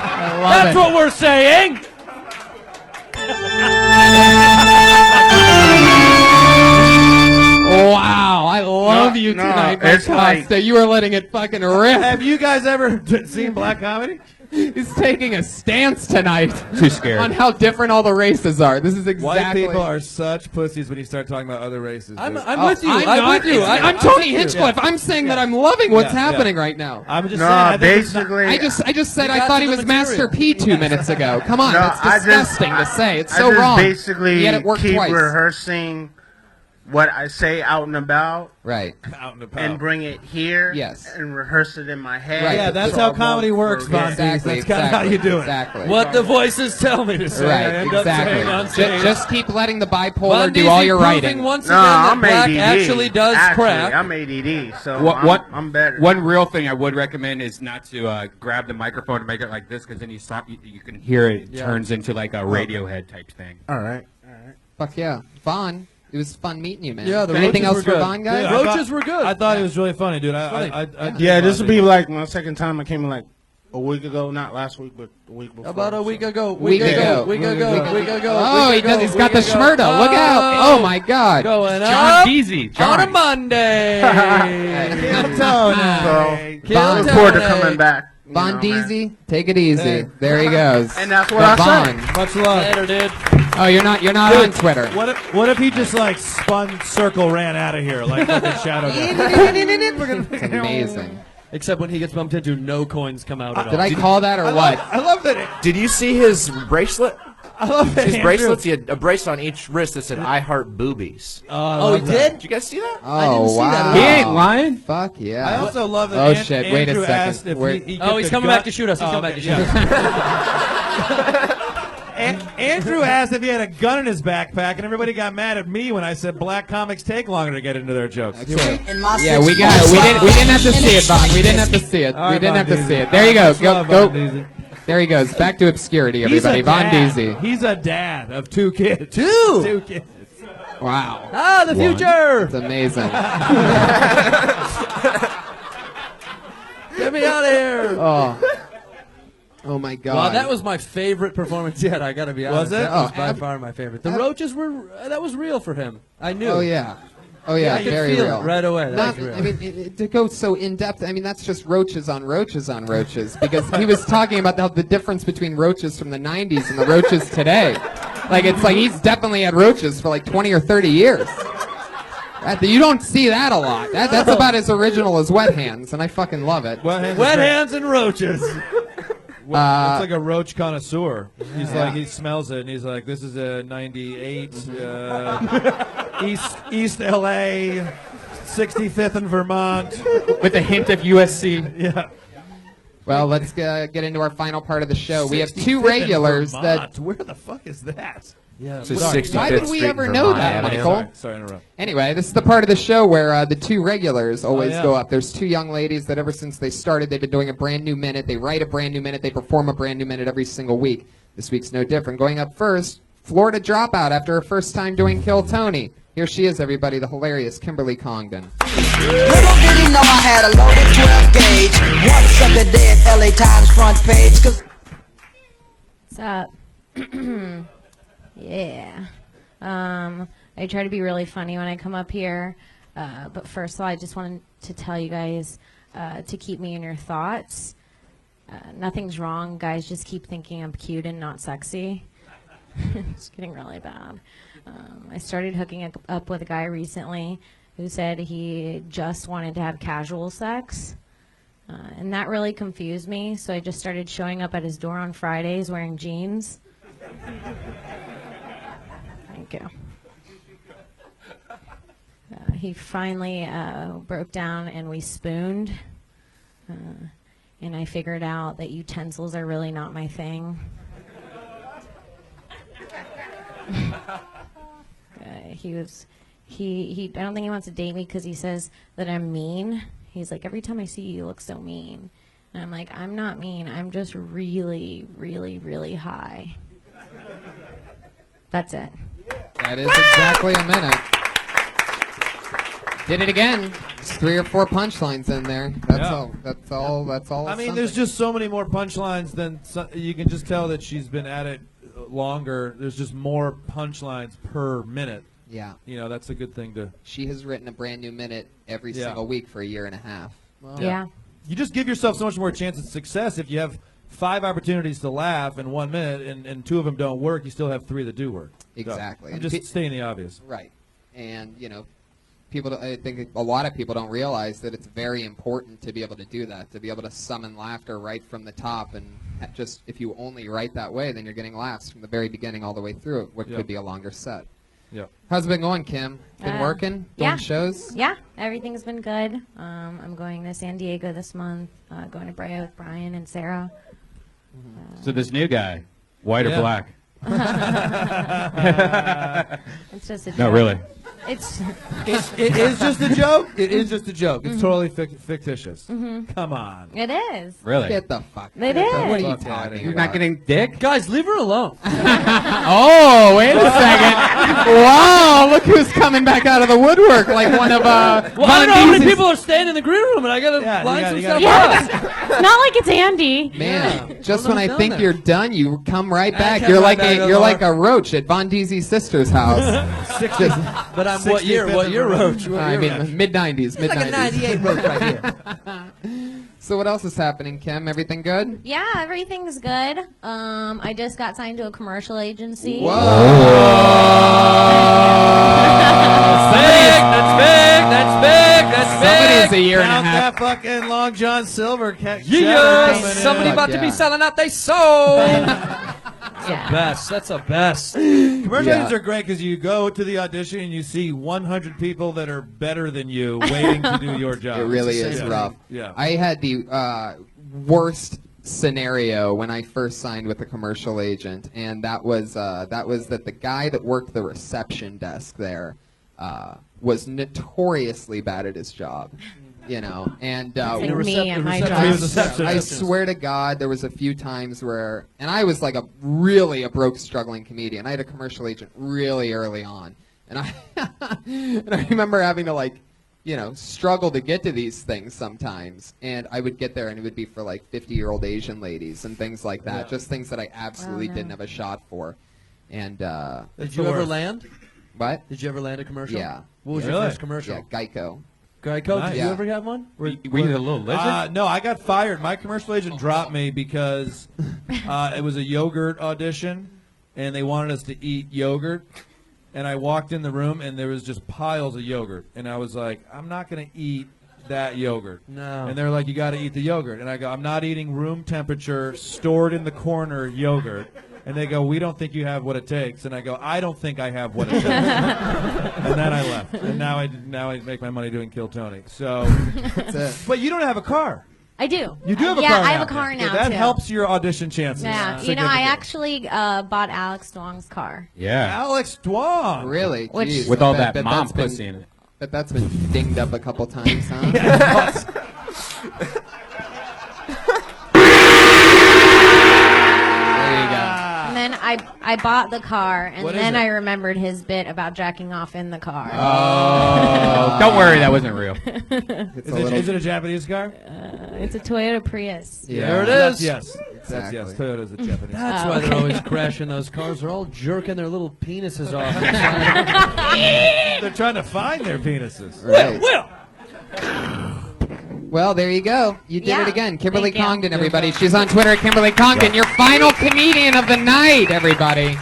love That's it. what we're saying. Wow, I love you no, tonight, it's Mike like- Costa. You are letting it fucking rip. Have you guys ever seen black comedy? He's taking a stance tonight Too scared. on how different all the races are. This is White exactly. people are such pussies when you start talking about other races. I'm dude. with you. I'm I'm not- with you. it's- I'm I'm Tony with you. Hinchcliffe. I'm saying that I'm loving what's Yeah, yeah. happening right now. I'm just No, saying. I think it's not- basically. I just said You I got thought to he the was material. Master P 2 minutes ago. Come on, No, that's I just- disgusting to say. It's I so just wrong. basically Yet it worked keep twice. rehearsing what I say out and about Right. out and about. and bring it here. Yes. And rehearse it in my head. Right. Yeah, that's So how I comedy won't works, forget. Von. Exactly. That's kinda how you do it. Exactly. What the voices tell me to say. I Right. end up saying on Exactly. stage. Just keep letting the bipolar Von do all Deasy your proving writing. once No, again that I'm black ADD. actually does crack. I'm ADD, so What- I'm better. One real thing I would recommend is not to grab the microphone and make it like this, because then you can hear it turns into like a Radiohead type thing. All right. Fuck yeah, Vaughn. It was fun meeting you, man. Yeah, the Anything roaches else were for good. Vaughn, guys? Dude, I Roaches thought- were good. I thought it was really funny, dude. Yeah, this will be like my second time I came in like a week ago, not last week, but the week before. About a week ago. Week ago. Week ago. Week ago. Oh, he's got the schmurda. Look out. Oh, my God. Going John up Deasy. on a John. Monday. So, Vaughn. look forward to coming back. you Von know, man. Deasy, take it easy. There he goes. And that's what But I said. Vaughn. Much love. Later, dude. Oh, you're not on Twitter. What if he just like spun circle, ran out of here like fucking Shadow guy? It's amazing. Except when he gets bumped into, no coins come out at all. Did I call that or what? I love that. Did you see his bracelet? I love that These Andrew- bracelets, he had a bracelet on each wrist that said "I heart boobies." Oh, he did? Did you guys see that? Oh, didn't see wow. that at He ain't lying. Fuck yeah. I also love that Oh, shit. Wait a Andrew second. asked if Where- he Oh, get he's the coming gun- back to shoot us. He's Oh, coming back to okay, shoot yeah. Andrew asked if he had a gun in his backpack, and everybody got mad at me when I said black comics take longer to get into their jokes. Okay. Yeah, we got it. We didn't have to see it, Von. We didn't have to see it. All We right, didn't Von have to Deezy. see it. There you go. Much love, Go. Von Deezy. There he goes. Back to obscurity, He's a everybody. Von dad. Deezy. He's a dad of 2 kids. Two? 2 kids. Wow. Ah, the future! It's amazing. Get me out of here! Oh my God. Wow, that was my favorite performance yet. I gotta be honest. it? That was Oh, by far my favorite. The roaches were that was real for him. I knew. Oh yeah. Oh yeah. I could Very feel real. it right away. That Not, was real. I mean, to go so in depth. I mean, that's just roaches on roaches on roaches. Because he was talking about the difference between roaches from the '90s and the roaches today. Like it's like he's definitely had roaches for like 20 or 30 years. You don't see that a lot. That's about as original as Wet Hands, and I fucking love it. Wet hands, Wet hands and roaches. it's like a roach connoisseur. He's like, he smells it, and he's like, this is a 98, East LA, 65th in Vermont. With a hint of USC. Yeah. Well, let's get into our final part of the show. We have 2 65th in regulars Vermont. that. Where the fuck is that? Yeah. It's a Sorry. 65th Why would we Street ever in know Vermont that, Avenue. Michael? Sorry to interrupt. Anyway, this is the part of the show where the 2 regulars always yeah. go up. There's 2 young ladies that ever since they started, they've been doing a brand new minute. They write a brand new minute. They perform a brand new minute every single week. This week's no different. Going up first, Florida dropout after her first time doing Kill Tony. Here she is, everybody, the hilarious Kimberly Congdon. Little did he know I had a loaded 12 gauge. One sucker dead, LA Times front page. What's up? Yeah. I try to be really funny when I come up here. But first of all, I just wanted to tell you guys to keep me in your thoughts. Nothing's wrong. Guys, just keep thinking I'm cute and not sexy. It's getting really bad. I started hooking up with a guy recently who said he just wanted to have casual sex. And that really confused me, so I just started showing up at his door on Fridays wearing jeans. Thank you. He finally broke down and we spooned. And I figured out that utensils are really not my thing. I don't think he wants to date me because he says that I'm mean. He's like, every time I see you, you look so mean. And I'm like, I'm not mean. I'm just really, really, really high. That's it. That is exactly a minute. Did it again. It's 3 or 4 punchlines in there. That's Yeah. all. That's all. That's all. I mean, something. there's just so many more punchlines than you can just tell that she's been at it longer. There's just more punchlines per minute. Yeah. You know, that's a good thing to. She has written a brand new minute every Yeah. single week for a year and a half. Yeah. You just give yourself so much more chance of success if you have 5 opportunities to laugh in 1 minute and 2 of them don't work. You still have 3 that do work. Exactly. So, I'm And just stating the obvious. Right. And, you know, I think a lot of people don't realize that it's very important to be able to do that, to be able to summon laughter right from the top. And just if you only write that way, then you're getting laughs from the very beginning all the way through it, what Yeah. could be a longer set. Yeah. How's it been going, Kim? Been working? Doing Yeah. shows? Yeah, everything's been good. I'm going to San Diego this month, going to Brea with Brian and Sarah. So this new guy, white or Yeah. black? It's just a joke. No, really. It's It is just a joke. It is just a joke. It's totally fictitious. Come on. It is. Really? Get the fuck. It out. is. What are you Fuck outta talking here. You're about? not getting dick? Guys, leave her alone. Oh, wait a second. Wow, look who's coming back out of the woodwork like one of Well, I Von don't know how many Deezy's- people are staying in the green room, and I gotta Yeah, line you some gotta- stuff Yeah, up. it's not like it's Andy. Man, Yeah. just Don't when I know think that. you're done, you come right I back. come You're right like back, you're Omar. like a roach at Von Deezy's sister's house. But I'm what year? 65th What year, of Roach? What I year, mean, Roach? mid '90s, mid It's like a '90s. 98 Roach right here. So what else is happening, Kim? Everything good? Yeah, everything's good. I just got signed to a commercial agency. Whoa! That's big. That's big. That's Somebody's big. a year and a Count half. that fucking Long John Silver. Yeah, coming in. somebody Fuck about to yeah. be selling out they soul. Best. That's the best. Commercial agents are great because you go to the audition and you see 100 people that are better than you waiting to do your job. It really is rough. Yeah. I had the worst scenario when I first signed with a commercial agent, and that was that the guy that worked the reception desk there was notoriously bad at his job. You know, and like me at my job. I swear to God, there was a few times where, and I was like a broke, struggling comedian. I had a commercial agent really early on, and I remember having to struggle to get to these things sometimes. And I would get there, and it would be for like 50-year-old Asian ladies and things like that, just things that I absolutely didn't have a shot for. And did you ever land? What? Did you ever land a commercial? Yeah. What was your first commercial? Yeah, Geico. Geico, Nice. did you ever have one? Were you the little lizard? No, I got fired. My commercial agent dropped me because it was a yogurt audition, and they wanted us to eat yogurt. And I walked in the room, and there was just piles of yogurt. And I was like, I'm not going to eat that yogurt. No. And they're like, you got to eat the yogurt. And I go, I'm not eating room temperature, stored in the corner yogurt. And they go, we don't think you have what it takes. And I go, I don't think I have what it takes. And then I left. And now I make my money doing Kill Tony. So, but you don't have a car. I do. You do have a car. Yeah, I now. have a car now, That too. helps your audition chances. Yeah, you know, I actually bought Alex Dwong's car. Yeah. Alex Dwong. Really? Which- Jeez. With all Bet that mom that's been- pussy in it. But that's been dinged up a couple times, huh? There you go. And then I bought the car, and What is then it? I remembered his bit about jacking off in the car. Oh, don't worry, that wasn't real. Is it a Japanese car? It's a Toyota Prius. Yeah. There it That's is. yes. Exactly. That's yes. Toyota's a Japanese car. That's Oh, why they're okay. always crashing those cars. They're all jerking their little penises off. They're trying to find their penises. Right. Will. Well, there you go. You did Yeah. it again. Kimberly Thank you. Congdon, everybody. She's on Twitter at Kimberly Congdon. Your final comedian of the night, everybody.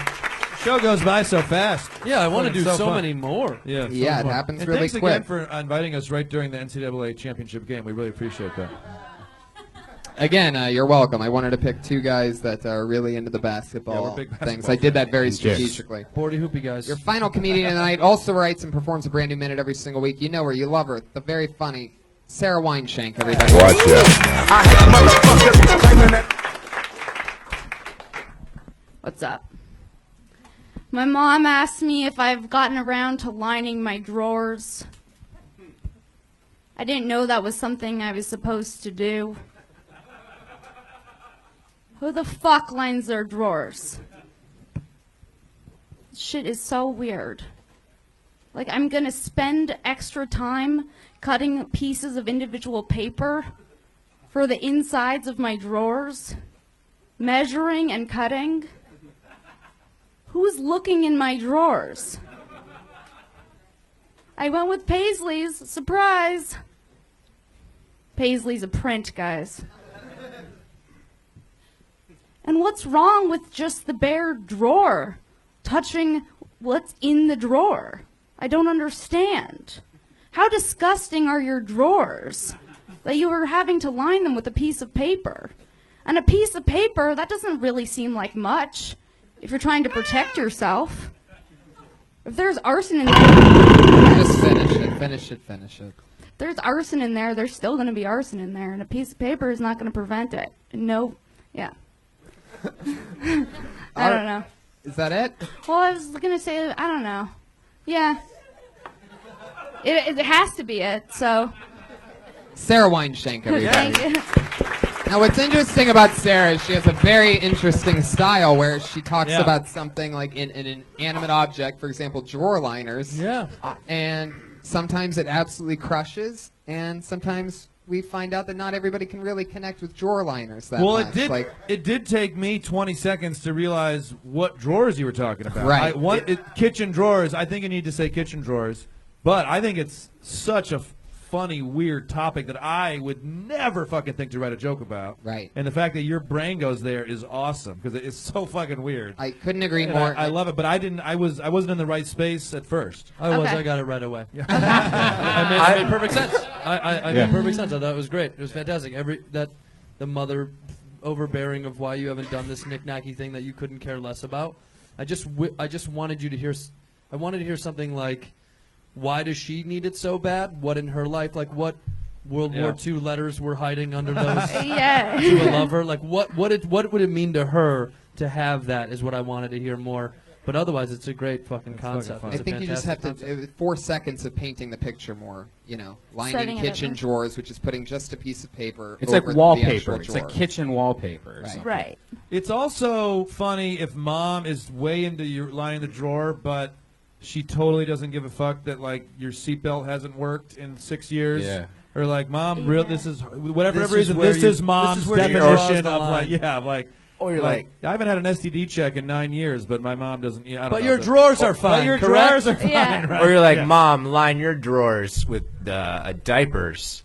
Show goes by so fast. Yeah, I want to do It's so fun. many more. Yeah, it's Yeah, so it fun. happens and really thanks quick. again for inviting us right during the NCAA championship game. We really appreciate that. Again, you're welcome. I wanted to pick two guys that are really into the Yeah, basketball we're big things. basketball I did that very Yes. strategically. 40 hoopy guys. Your final comedian of the night also writes and performs a brand new minute every single week. You know her. You love her. The very funny Sarah Wineshank, everybody. Watch out. What's up? My mom asked me if I've gotten around to lining my drawers. I didn't know that was something I was supposed to do. Who the fuck lines their drawers? Shit is so weird. Like, I'm gonna spend extra time cutting pieces of individual paper for the insides of my drawers, measuring and cutting. Who's looking in my drawers? I went with Paisley's. Surprise! Paisley's a print, guys. And what's wrong with just the bare drawer? Touching what's in the drawer? I don't understand. How disgusting are your drawers that you are having to line them with a piece of paper? And a piece of paper, that doesn't really seem like much if you're trying to protect yourself. If there's arson in there, Just finish it. Finish it. there's arson in there, there's still going to be arson in there, and a piece of paper is not going to prevent it. No, yeah. I don't know. Is that it? Well, I was going to say, I don't know. Yeah. It has to be it, so. Sarah Wineshank, everybody. Thank you. Now, what's interesting about Sarah is she has a very interesting style where she talks Yeah. about something like in an inanimate object, for example, drawer liners. Yeah. And sometimes it absolutely crushes, and sometimes we find out that not everybody can really connect with drawer liners that Well, much. it did take me 20 seconds to realize what drawers you were talking about. Right. Kitchen drawers. I think you need to say kitchen drawers, but I think it's such a funny, weird topic that I would never fucking think to write a joke about. Right. And the fact that your brain goes there is awesome because it's so fucking weird. I couldn't agree And more. I love it, but I didn't. I wasn't in the right space at first. I was. Okay. I got it right away. I made perfect sense. I Yeah. made perfect sense. I thought it was great. It was fantastic. The mother overbearing of why you haven't done this knick-knacky thing that you couldn't care less about. I just wanted you to hear. I wanted to hear something like, why does she need it so bad? What in her life, like what World War II letters were hiding under those Yeah. to a lover? Like what would it mean to her to have that? Is what I wanted to hear more. But otherwise, it's a great fucking concept. I think you just have to 4 seconds of painting the picture more. You know, lining Setting it kitchen up. drawers, which is putting just a piece of paper. It's over like the wallpaper. actual It's drawer. like kitchen wallpaper. Right. Right. It's also funny if mom is way into your lining the drawer, but she totally doesn't give a fuck that like your seatbelt hasn't worked in 6 years. Yeah. Or like, mom, real this is whatever This reason. is where This you- is mom's this is where you definition draw the of like, line. like. Or you're like, I haven't had an STD check in 9 years, but my mom doesn't. I don't But know, your drawers are But fine, your correct? drawers are fine. Yeah. Right? or you're like, Yeah. Mom, line your drawers with diapers.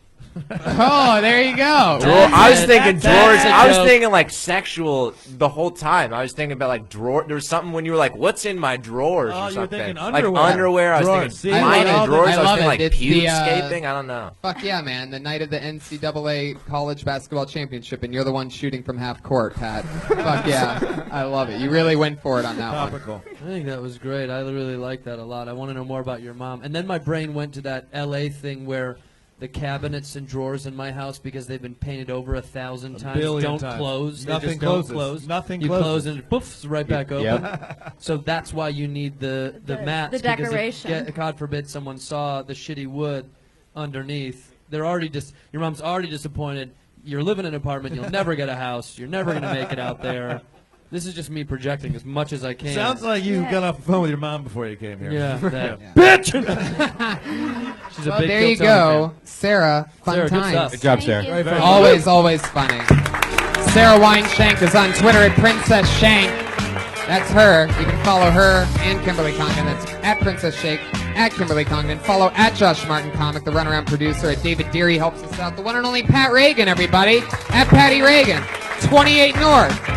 Oh, there you go. I was thinking drawers. that's a I was joke. thinking like sexual the whole time. I was thinking about like drawer. There was something when you were like, "What's in my drawers?" Oh, or you were something. thinking like underwear. underwear. I was Drawers. See, thinking I mine love and it. drawers. I I was love thinking it. like It's the, pubescaping. I don't know. Fuck yeah, man. The night of the NCAA college basketball championship, and you're the one shooting from half court, Pat. Fuck yeah. I love it. You really went for it on that one. Topical. I think that was great. I really like that a lot. I want to know more about your mom. And then my brain went to that L.A. thing where the cabinets and drawers in my house, because they've been painted over 1,000 times, billion don't times. close. They Nothing just don't closes. close. Nothing you closes. close and it poofs right back open. Yep. So that's why you need the mats. the because if, decoration. God forbid someone saw the shitty wood underneath. They're already your mom's already disappointed. You're living in an apartment. You'll never get a house. You're never going to make it out there. This is just me projecting as much as I can. Sounds like you got off the phone with your mom before you came here. Yeah. That. Bitch! She's a Well, big there you Kiltony go. fan. Sarah, fun Sarah, good times. stuff. Good job, Thank Sarah. you. Very funny. Always funny. Sarah Weinshank is on Twitter at Princess Shank. That's her. You can follow her and Kimberly Congdon. That's at Princess Shank, at Kimberly Congdon. Follow at Josh Martin Comic, the runaround producer. At David Deary helps us out. The one and only Pat Reagan, everybody. At Patty Reagan, 28 North.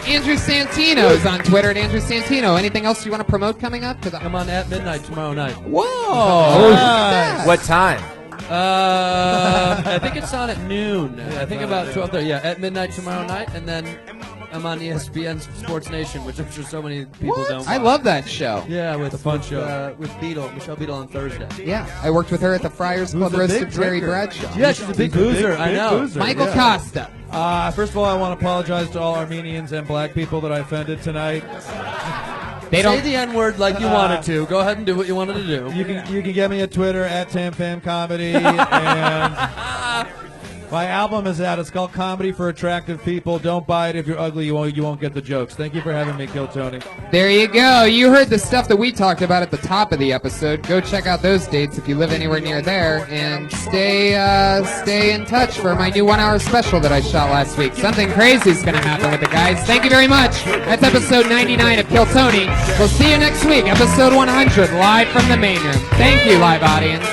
Andrew Santino is on Twitter at Andrew Santino. Anything else you want to promote coming up? Come on at midnight tomorrow night. Whoa! Nice. What time? I think it's on at noon. I think about 12:30. Yeah, at midnight tomorrow night, and then I'm on ESPN's Sports Nation, which I'm sure so many people don't. I love that show. Yeah, with a fun show. With Michelle Beadle on Thursday. Yeah, I worked with her at the Friars Club a roast big of Terry drinker. Bradshaw. Yeah, she's a big boozer. I know. boozer, Michael yeah. Kosta. First of all, I want to apologize to all Armenians and black people that I offended tonight. They Say don't. the N-word like you wanted to. Go ahead and do what you wanted to do. You can get me at Twitter at TamFamComedy, and my album is out. It's called Comedy for Attractive People. Don't buy it if you're ugly. You won't get the jokes. Thank you for having me, Kill Tony. There you go. You heard the stuff that we talked about at the top of the episode. Go check out those dates if you live anywhere near there, and stay in touch for my new 1-hour special that I shot last week. Something crazy is going to happen with the guys. Thank you very much. That's episode 99 of Kill Tony. We'll see you next week, episode 100, live from the main room. Thank you, live audience.